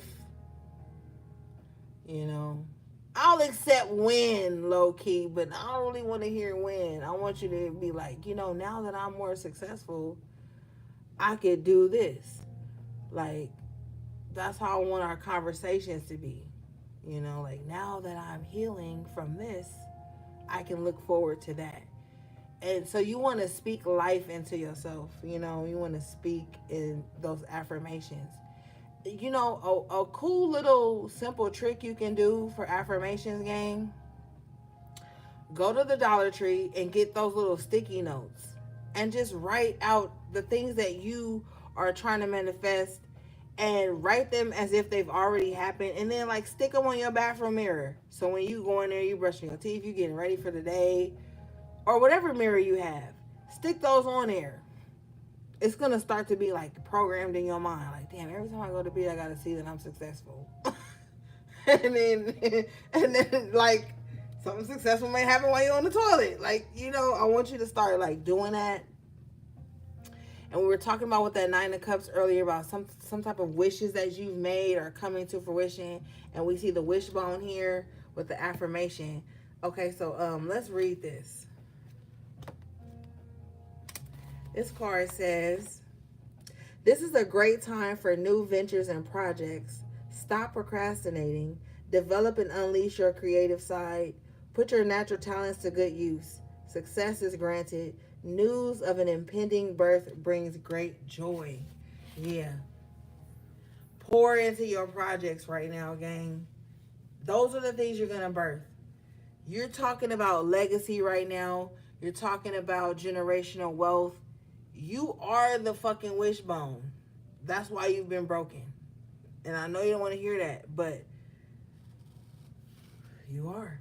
you know. I'll accept when, low key, but I don't really want to hear when. I want you to be like, you know, now that I'm more successful, I could do this. Like, that's how I want our conversations to be. You know, like now that I'm healing from this, I can look forward to that. And so you want to speak life into yourself. You know, you want to speak in those affirmations. You know, a cool little simple trick you can do for affirmations, gang. Go to the Dollar Tree and get those little sticky notes and just write out the things that you are trying to manifest, and write them as if they've already happened, and then like stick them on your bathroom mirror. So when you go in there, you brushing your teeth, you getting ready for the day, or whatever mirror you have, stick those on there. It's gonna start to be like programmed in your mind. Like, damn, every time I go to bed, I gotta see that I'm successful. and then like something successful may happen while you're on the toilet. Like, you know, I want you to start like doing that. And we were talking about with that Nine of Cups earlier about some type of wishes that you've made are coming to fruition. And we see the wishbone here with the affirmation. Okay, so let's read this. This card says, this is a great time for new ventures and projects. Stop procrastinating. Develop and unleash your creative side. Put your natural talents to good use. Success is granted. News of an impending birth brings great joy. Yeah. Pour into your projects right now, gang. Those are the things you're going to birth. You're talking about legacy right now. You're talking about generational wealth. You are the fucking wishbone. That's why you've been broken. And I know you don't want to hear that, but you are.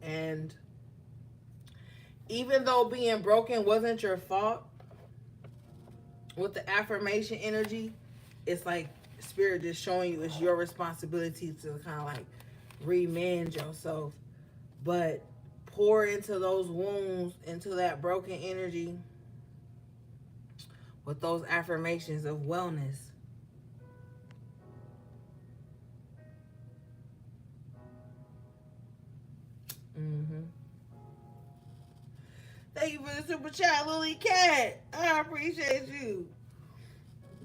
And even though being broken wasn't your fault, with the affirmation energy, it's like Spirit just showing you it's your responsibility to kind of like remend yourself. But pour into those wounds, into that broken energy with those affirmations of wellness. Mm-hmm. Thank you for the super chat, Lily Cat. I appreciate you.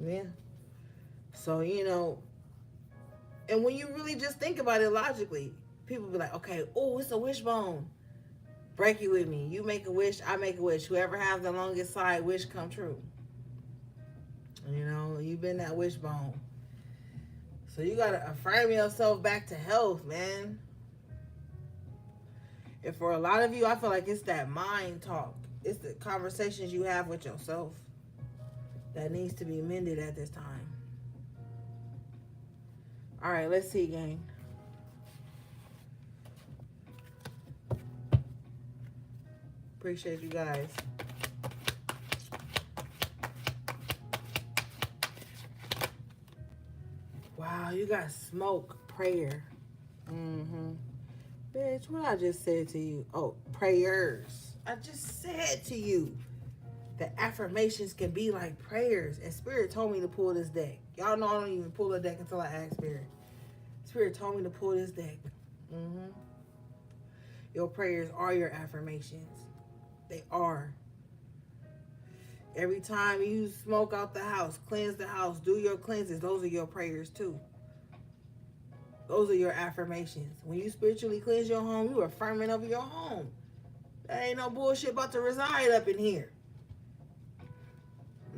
Yeah. So, and when you really just think about it logically, people be like, okay, oh, it's a wishbone. Break it with me. You make a wish, I make a wish. Whoever has the longest side wish come true. You've been that wishbone. So you got to affirm yourself back to health, man. And for a lot of you, I feel like it's that mind talk. It's the conversations you have with yourself that needs to be mended at this time. All right, let's see, gang. Appreciate you guys. Wow, you got smoke, prayer. Mm-hmm. Bitch, what I just said to you? Oh, prayers. I just said to you that affirmations can be like prayers. And Spirit told me to pull this deck. Y'all know I don't even pull a deck until I ask Spirit. Spirit told me to pull this deck. Mm-hmm. Your prayers are your affirmations. They are. Every time you smoke out the house, cleanse the house, do your cleanses, those are your prayers too. Those are your affirmations. When you spiritually cleanse your home, you are affirming over your home. There ain't no bullshit about to reside up in here.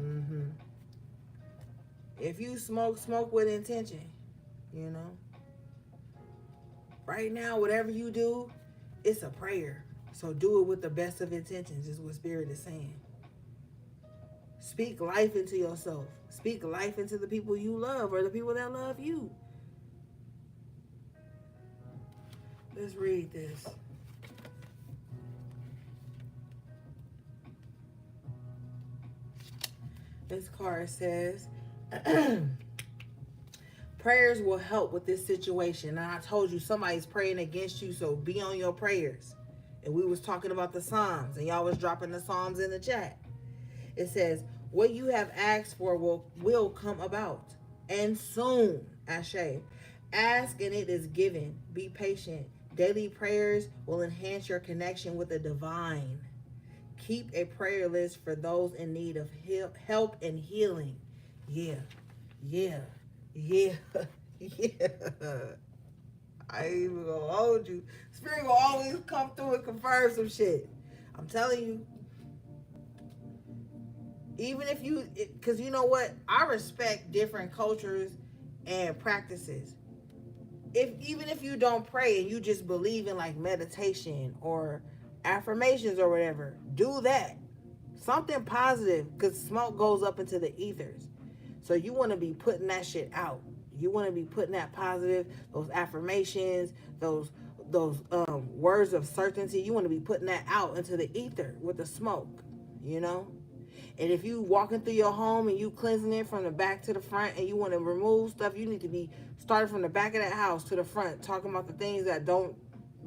Mm-hmm. If you smoke, smoke with intention. Right now, whatever you do, it's a prayer. So do it with the best of intentions, is what Spirit is saying. Speak life into yourself. Speak life into the people you love or the people that love you. Let's read this. This card says, prayers will help with this situation. And I told you somebody's praying against you, so be on your prayers. And we was talking about the Psalms, and y'all was dropping the Psalms in the chat. It says, what you have asked for will come about. And soon, Ashe. Ask and it is given. Be patient. Daily prayers will enhance your connection with the divine. Keep a prayer list for those in need of help and healing. Yeah. Yeah. Yeah. Yeah. I ain't even gonna hold you. Spirit will always come through and confirm some shit. I'm telling you. Even if you, because you know what? I respect different cultures and practices. Even if you don't pray and you just believe in like meditation or affirmations or whatever, do that. Something positive, because smoke goes up into the ethers. So you want to be putting that shit out. You want to be putting that positive, those affirmations, those words of certainty. You want to be putting that out into the ether with the smoke, And if you walking through your home and you cleansing it from the back to the front and you want to remove stuff, you need to be starting from the back of that house to the front, talking about the things that don't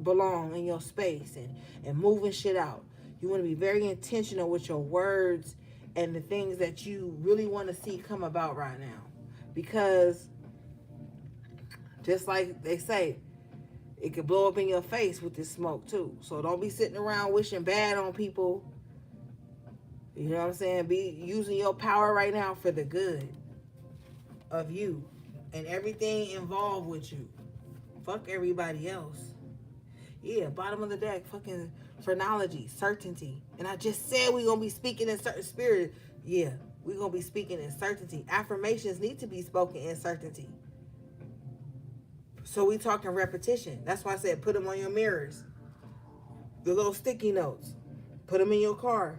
belong in your space and moving shit out. You want to be very intentional with your words and the things that you really want to see come about right now. Because just like they say, it could blow up in your face with this smoke too. So don't be sitting around wishing bad on people. You know what I'm saying? Be using your power right now for the good of you and everything involved with you. Fuck everybody else. Yeah, bottom of the deck, fucking phrenology, certainty. And I just said we're going to be speaking in certain spirit. Yeah, we're going to be speaking in certainty. Affirmations need to be spoken in certainty. So we talking repetition. That's why I said put them on your mirrors. The little sticky notes. Put them in your car.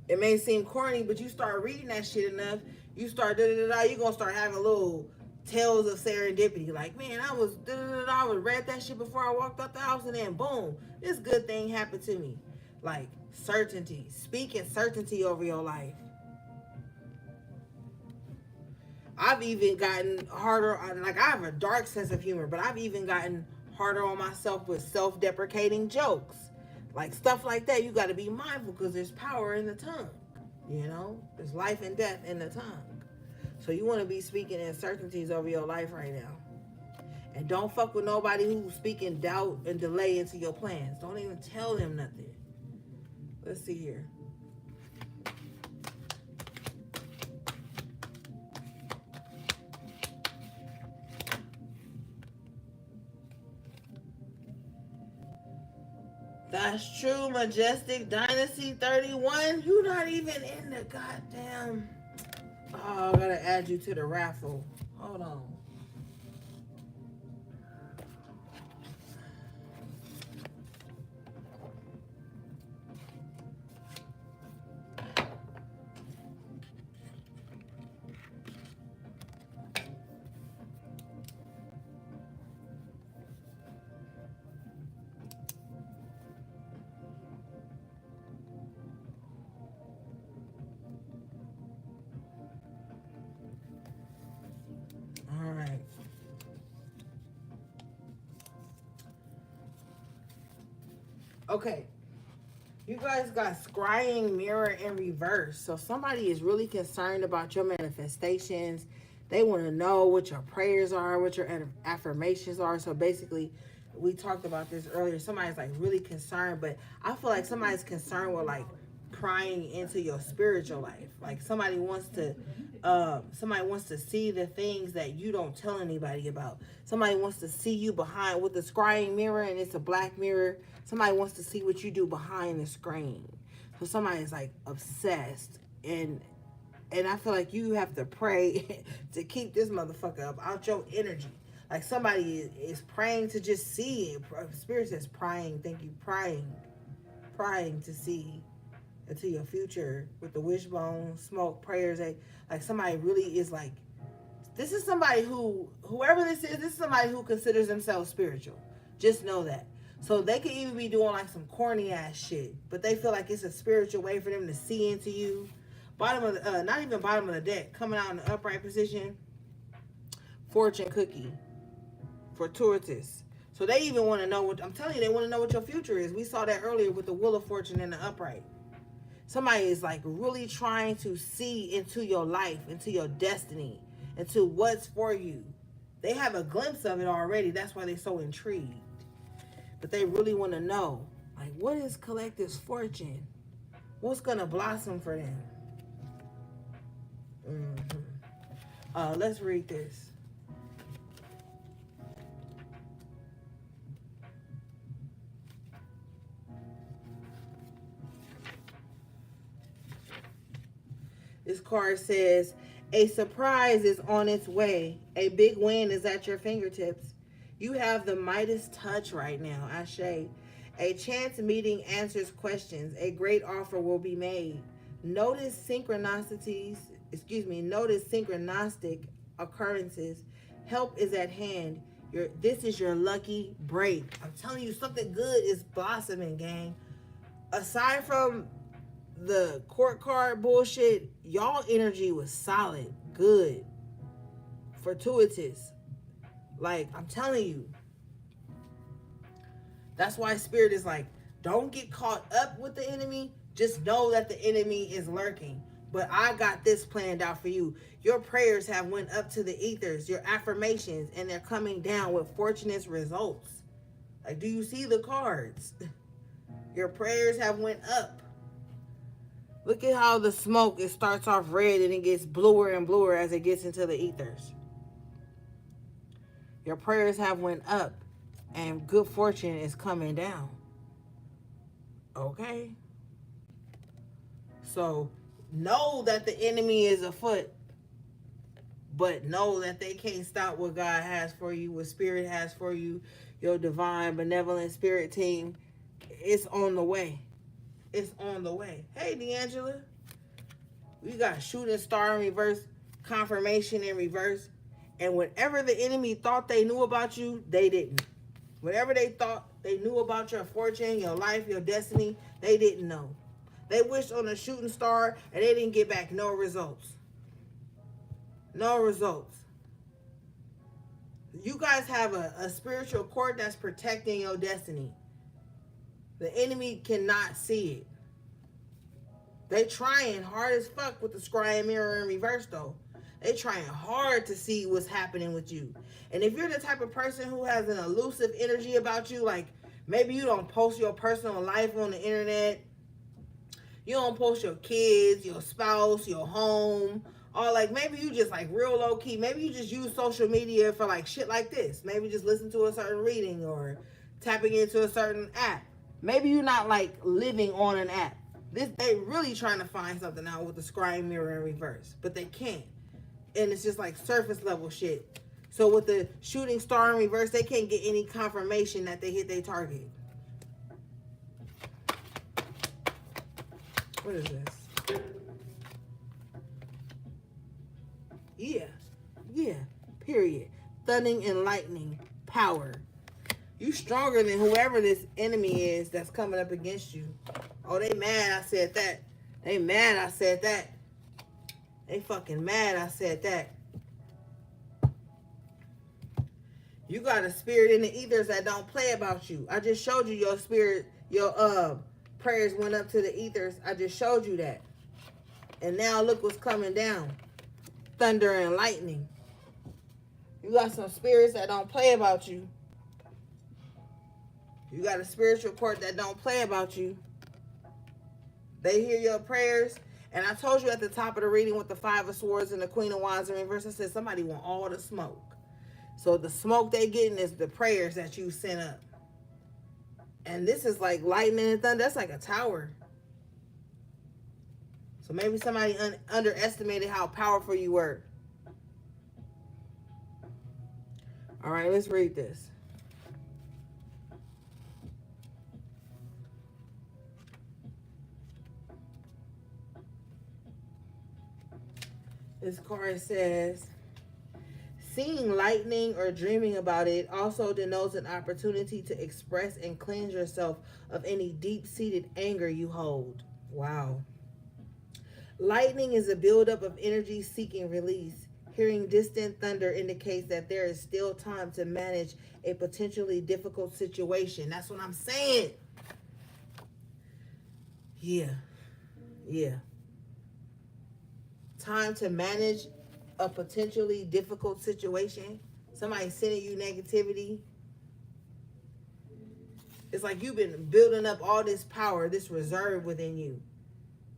It may seem corny, but you start reading that shit enough, you start you're going to start having little tales of serendipity. Like, man, I read that shit before I walked out the house, and then boom, this good thing happened to me. Like, certainty. Speaking certainty over your life. I've even gotten harder on, like, I have a dark sense of humor, but I've even gotten harder on myself with self-deprecating jokes. Like, stuff like that, you got to be mindful because there's power in the tongue. There's life and death in the tongue. So you want to be speaking in certainties over your life right now. And don't fuck with nobody who's speaking doubt and delay into your plans. Don't even tell them nothing. Let's see here. That's true, Majestic Dynasty 31. You not even in the goddamn... Oh, I gotta add you to the raffle. Hold on. All right. Okay. You guys got scrying mirror in reverse. So somebody is really concerned about your manifestations. They want to know what your prayers are, what your affirmations are. So basically, we talked about this earlier. Somebody's like really concerned, but I feel like somebody's concerned with like prying into your spiritual life. Like somebody wants to see the things that you don't tell anybody about. Somebody wants to see you behind with the scrying mirror, and it's a black mirror. Somebody wants to see what you do behind the screen. So somebody's like obsessed, and I feel like you have to pray to keep this motherfucker up out your energy. Like somebody is praying to just see it. Spirit says prying. Thank you, prying to see into your future with the wishbone, smoke, prayers. Like somebody really is like, this is somebody who, whoever this is somebody who considers themselves spiritual. Just know that. So they could even be doing like some corny ass shit, but they feel like it's a spiritual way for them to see into you. Bottom of the, not even bottom of the deck, coming out in the upright position, fortune cookie, fortuitous. So they even want to know what, I'm telling you, they want to know what your future is. We saw that earlier with the wheel of fortune in the upright. Somebody is like really trying to see into your life, into your destiny, into what's for you. They have a glimpse of it already. That's why they're so intrigued. But they really want to know, like, what is collective's fortune? What's going to blossom for them? Let's read this. This card says, a surprise is on its way. A big win is at your fingertips. You have the Midas touch right now, Ashe. A chance meeting answers questions. A great offer will be made. Notice synchronistic occurrences. Help is at hand. This is your lucky break. I'm telling you, something good is blossoming, gang. Aside from the court card bullshit, y'all energy was solid, good, fortuitous. Like, I'm telling you. That's why Spirit is like, don't get caught up with the enemy. Just know that the enemy is lurking. But I got this planned out for you. Your prayers have went up to the ethers, your affirmations, and they're coming down with fortunate results. Like, do you see the cards? Your prayers have went up. Look at how the smoke, it starts off red and it gets bluer and bluer as it gets into the ethers. Your prayers have went up and good fortune is coming down. Okay? So know that the enemy is afoot, but know that they can't stop what God has for you, what Spirit has for you. Your divine, benevolent spirit team, it's on the way. It's on the way. Hey, D'Angela. We got shooting star in reverse, confirmation in reverse. And whatever the enemy thought they knew about you, they didn't. Whatever they thought they knew about your fortune, your life, your destiny, they didn't know. They wished on a shooting star and they didn't get back no results. No results. You guys have a spiritual court that's protecting your destiny. The enemy cannot see it. They trying hard as fuck with the scrying mirror in reverse though. They trying hard to see what's happening with you. And if you're the type of person who has an elusive energy about you, like maybe you don't post your personal life on the internet, you don't post your kids, your spouse, your home, or like maybe you just like real low key. Maybe you just use social media for like shit like this. Maybe just listen to a certain reading or tapping into a certain app. Maybe you're not like living on an app. They really trying to find something out with the scrying mirror in reverse, but they can't. And it's just like surface level shit. So with the shooting star in reverse, they can't get any confirmation that they hit their target. What is this? Yeah, period. Thunder and lightning, power. You stronger than whoever this enemy is that's coming up against you. Oh, they mad I said that. They mad I said that. They fucking mad I said that. You got a spirit in the ethers that don't play about you. I just showed you your spirit, your prayers went up to the ethers. I just showed you that. And now look what's coming down. Thunder and lightning. You got some spirits that don't play about you. You got a spiritual court that don't play about you. They hear your prayers. And I told you at the top of the reading with the Five of Swords and the Queen of Wands in reverse, I said somebody want all the smoke. So the smoke they getting is the prayers that you sent up. And this is like lightning and thunder. That's like a tower. So maybe somebody underestimated how powerful you were. All right, let's read this. This card says, seeing lightning or dreaming about it also denotes an opportunity to express and cleanse yourself of any deep-seated anger you hold. Wow. Lightning is a buildup of energy seeking release. Hearing distant thunder indicates that there is still time to manage a potentially difficult situation. That's what I'm saying. Yeah. Time to manage a potentially difficult situation. Somebody sending you negativity. It's like you've been building up all this power, this reserve within you.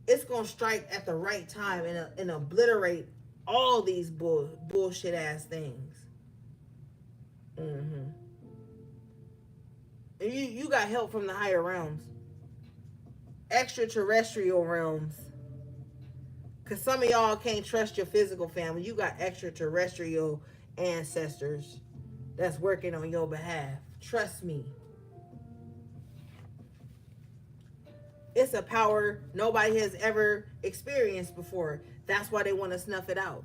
It's going to strike at the right time and obliterate all these bullshit ass things. And you got help from the higher realms. Extraterrestrial realms. Because some of y'all can't trust your physical family. You got extraterrestrial ancestors that's working on your behalf. Trust me. It's a power nobody has ever experienced before. That's why they want to snuff it out.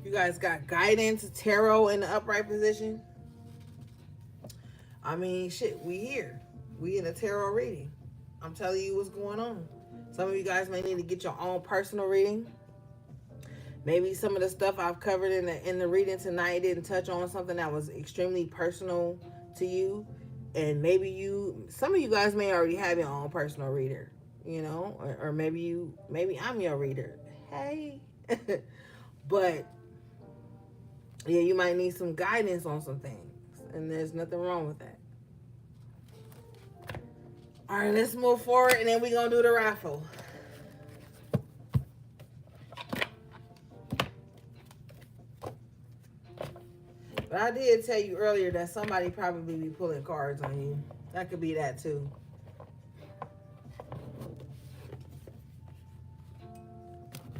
You guys got guidance, tarot in the upright position. I mean, shit, we here. We in a tarot reading. I'm telling you what's going on. Some of you guys may need to get your own personal reading. Maybe some of the stuff I've covered in the reading tonight didn't touch on something that was extremely personal to you. And maybe some of you guys may already have your own personal reader, you know, or maybe I'm your reader. Hey. But yeah, you might need some guidance on some things. And there's nothing wrong with that. All right, let's move forward and then we're going to do the raffle. But I did tell you earlier that somebody probably be pulling cards on you. That could be that too.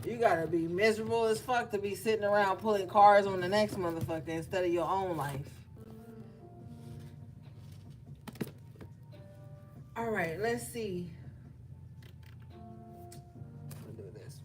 You gotta be miserable as fuck to be sitting around pulling cards on the next motherfucker instead of your own life. All right, let's see. We'll do this.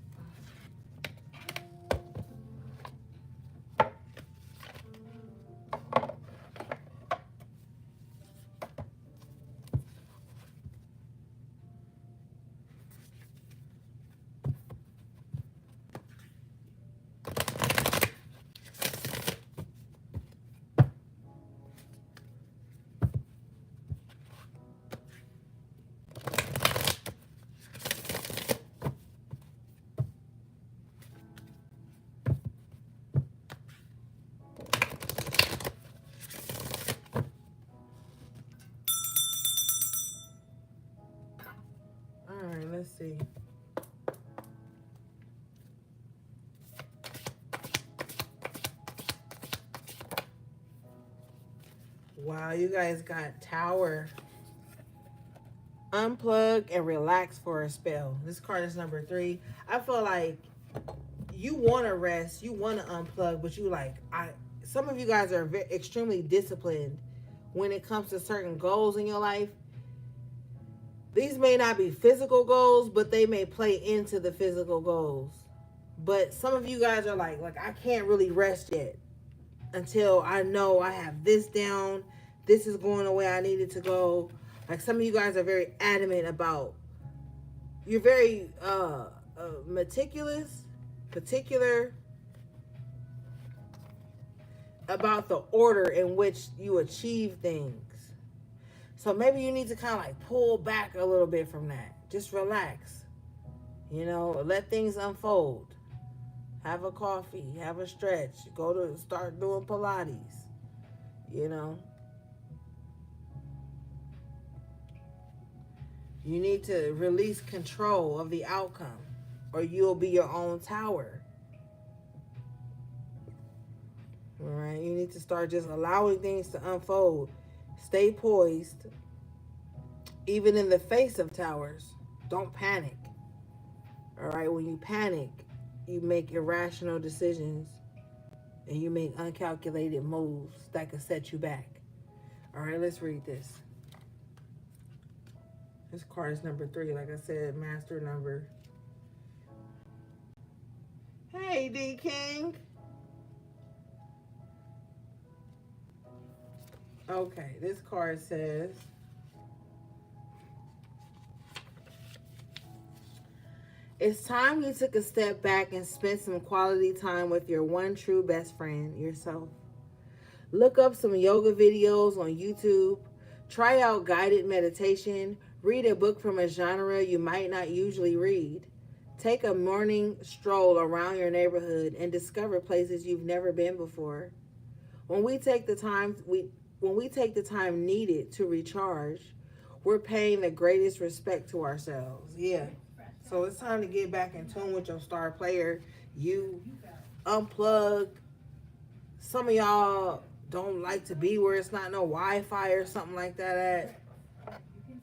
Wow, you guys got Tower. Unplug and relax for a spell. This card is number 3. I feel like you want to rest, you want to unplug, but you like, some of you guys are extremely disciplined when it comes to certain goals in your life. These may not be physical goals, but they may play into the physical goals. But some of you guys are like I can't really rest yet until I know I have this down. This is going the way I need it to go. Like some of you guys are very adamant about. You're very meticulous, particular about the order in which you achieve things. So maybe you need to kind of like pull back a little bit from that. Just relax. Let things unfold. Have a coffee, have a stretch, go to start doing Pilates. You know, you need to release control of the outcome, or you'll be your own tower. All right, you need to start just allowing things to unfold. Stay poised, even in the face of towers. Don't panic. All right, when you panic, you make irrational decisions and you make uncalculated moves that could set you back. All right, let's read this. This card is number 3, like I said, master number. Hey, D King. Okay, this card says, it's time you took a step back and spent some quality time with your one true best friend, yourself. Look up some yoga videos on YouTube. Try out guided meditation. Read a book from a genre you might not usually read. Take a morning stroll around your neighborhood and discover places you've never been before. When we take the time needed to recharge, we're paying the greatest respect to ourselves. Yeah. So it's time to get back in tune with your star player. You unplug. Some of y'all don't like to be where it's not no Wi-Fi or something like that at.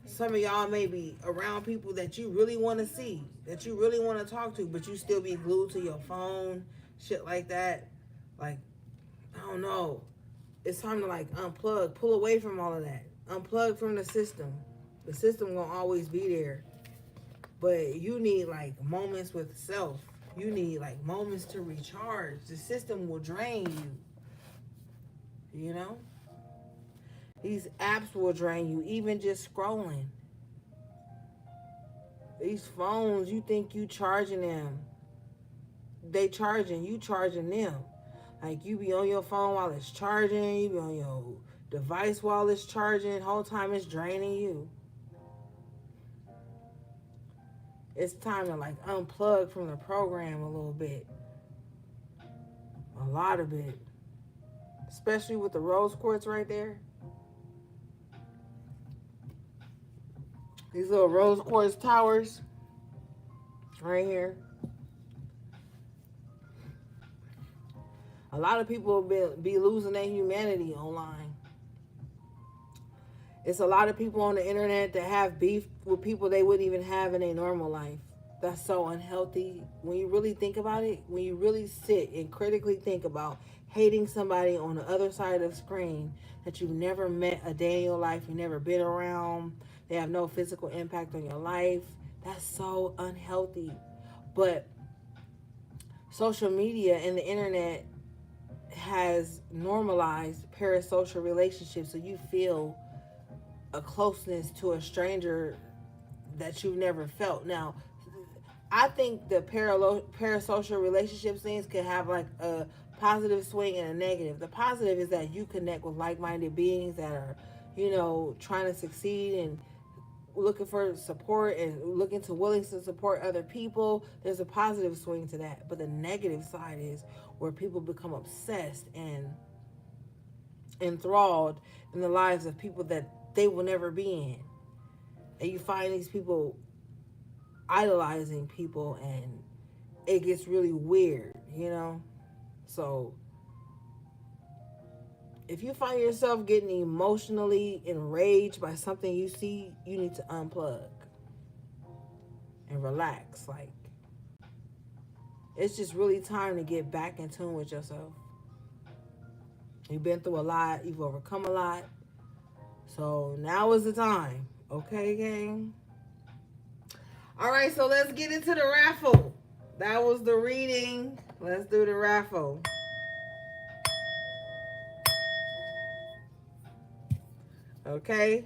Some of y'all may be around people that you really want to see, that you really want to talk to, but you still be glued to your phone, shit like that. Like, I don't know. It's time to like unplug, pull away from all of that. Unplug from the system. The system gonna always be there. But you need like moments with self. You need like moments to recharge. The system will drain you. You know? These apps will drain you, even just scrolling. These phones, you think you charging them. They charging, you charging them. Like you be on your phone while it's charging, you be on your device while it's charging, the whole time it's draining you. It's time to like unplug from the program a little bit. A lot of it. Especially with the rose quartz right there. These little rose quartz towers right here. A lot of people be losing their humanity online. It's a lot of people on the internet that have beef with people they wouldn't even have in their normal life. That's so unhealthy. When you really think about it, when you really sit and critically think about hating somebody on the other side of the screen that you've never met a day in your life, you've never been around, they have no physical impact on your life, that's so unhealthy. But social media and the internet has normalized parasocial relationships, so you feel a closeness to a stranger that you've never felt. Now, I think the parasocial relationships things could have like a positive swing and a negative. The positive is that you connect with like-minded beings that are, trying to succeed and looking for support and looking to willing to support other people. There's a positive swing to that. But the negative side is where people become obsessed and enthralled in the lives of people that they will never be in. And you find these people idolizing people and it gets really weird, So if you find yourself getting emotionally enraged by something you see, you need to unplug and relax. Like, it's just really time to get back in tune with yourself. You've been through a lot, you've overcome a lot. So now is the time. Okay, gang? All right, so let's get into the raffle. That was the reading. Let's do the raffle. Okay?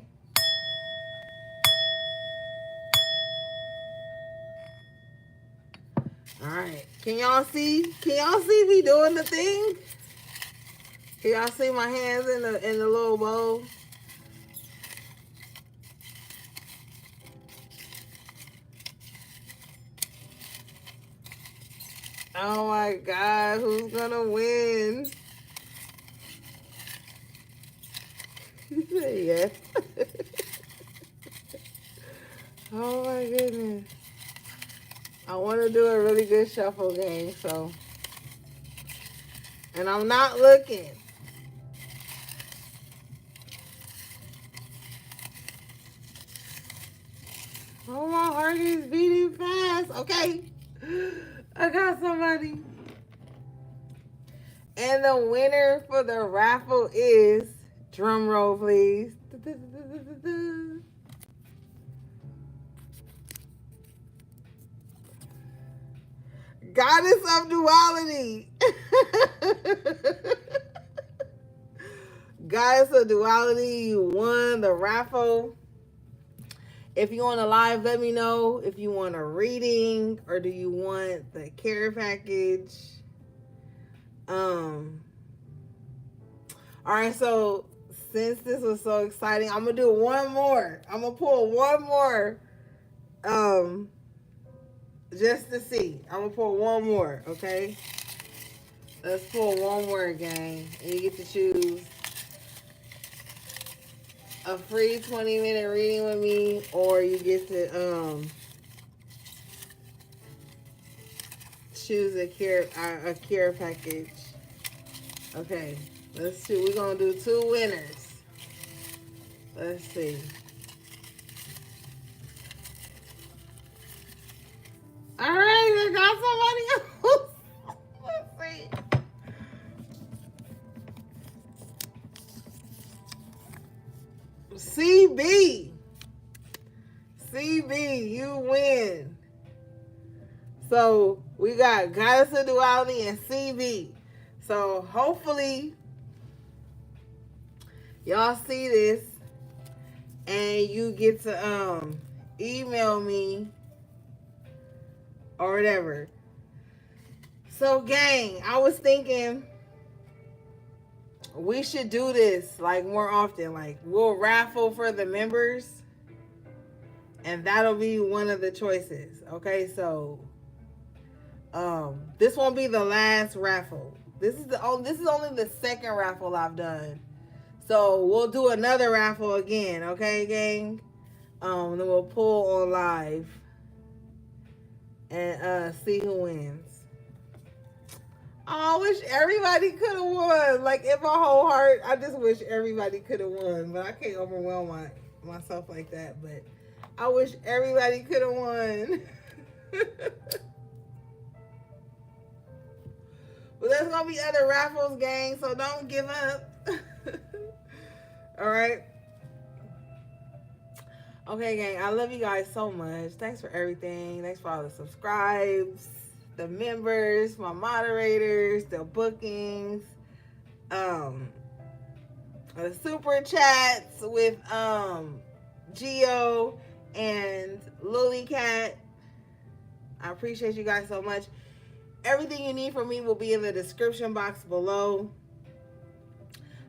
All right. Can y'all see? Can y'all see me doing the thing? Can y'all see my hands in the little bowl? Oh my God, who's gonna win? Yeah. Oh my goodness. I want to do a really good shuffle game, so. And I'm not looking. Oh, my heart is beating fast. Okay. I got somebody. And the winner for the raffle is, drum roll please, Goddess of Duality. Goddess of Duality, you won the raffle. If you want a live, let me know if you want a reading or do you want the care package. All right, so since this was so exciting, I'm gonna do one more. I'm gonna pull one more, just to see. I'm gonna pull one more. Okay, let's pull one more, gang, and you get to choose a free 20-minute reading with me, or you get to choose a care package. Okay, let's see. We're gonna do 2 winners. Let's see. All right, I got somebody else. Let's see. CB, you win. So we got Goddess of Duality and CB. So hopefully y'all see this and you get to email me or whatever. So gang, I was thinking we should do this like more often. Like, we'll raffle for the members and that'll be one of the choices. Okay, so this won't be the last raffle. This is only the second raffle I've done. So we'll do another raffle again, okay, gang? Then we'll pull on live and see who wins. Oh, I wish everybody could have won. Like, in my whole heart, I just wish everybody could have won. But I can't overwhelm myself like that. But I wish everybody could have won. But there's going to be other raffles, gang, so don't give up. All right? Okay, gang, I love you guys so much. Thanks for everything. Thanks for all the subscribes, the members, my moderators, the bookings, the super chats with Geo and Lily Cat. I appreciate you guys so much. Everything you need from me will be in the description box below.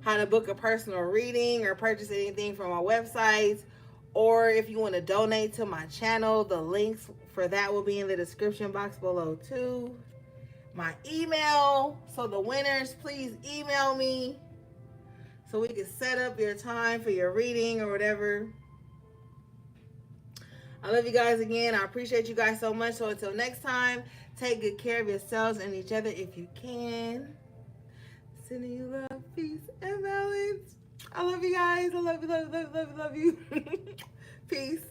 How to book a personal reading or purchase anything from my websites, or if you want to donate to my channel, the links for that will be in the description box below too. My email, so the winners, please email me so we can set up your time for your reading or whatever. I love you guys again. I appreciate you guys so much. So until next time, take good care of yourselves and each other if you can. Sending you love, peace, and balance. I love you guys. I love you, love you, love you, love you, love you. Peace.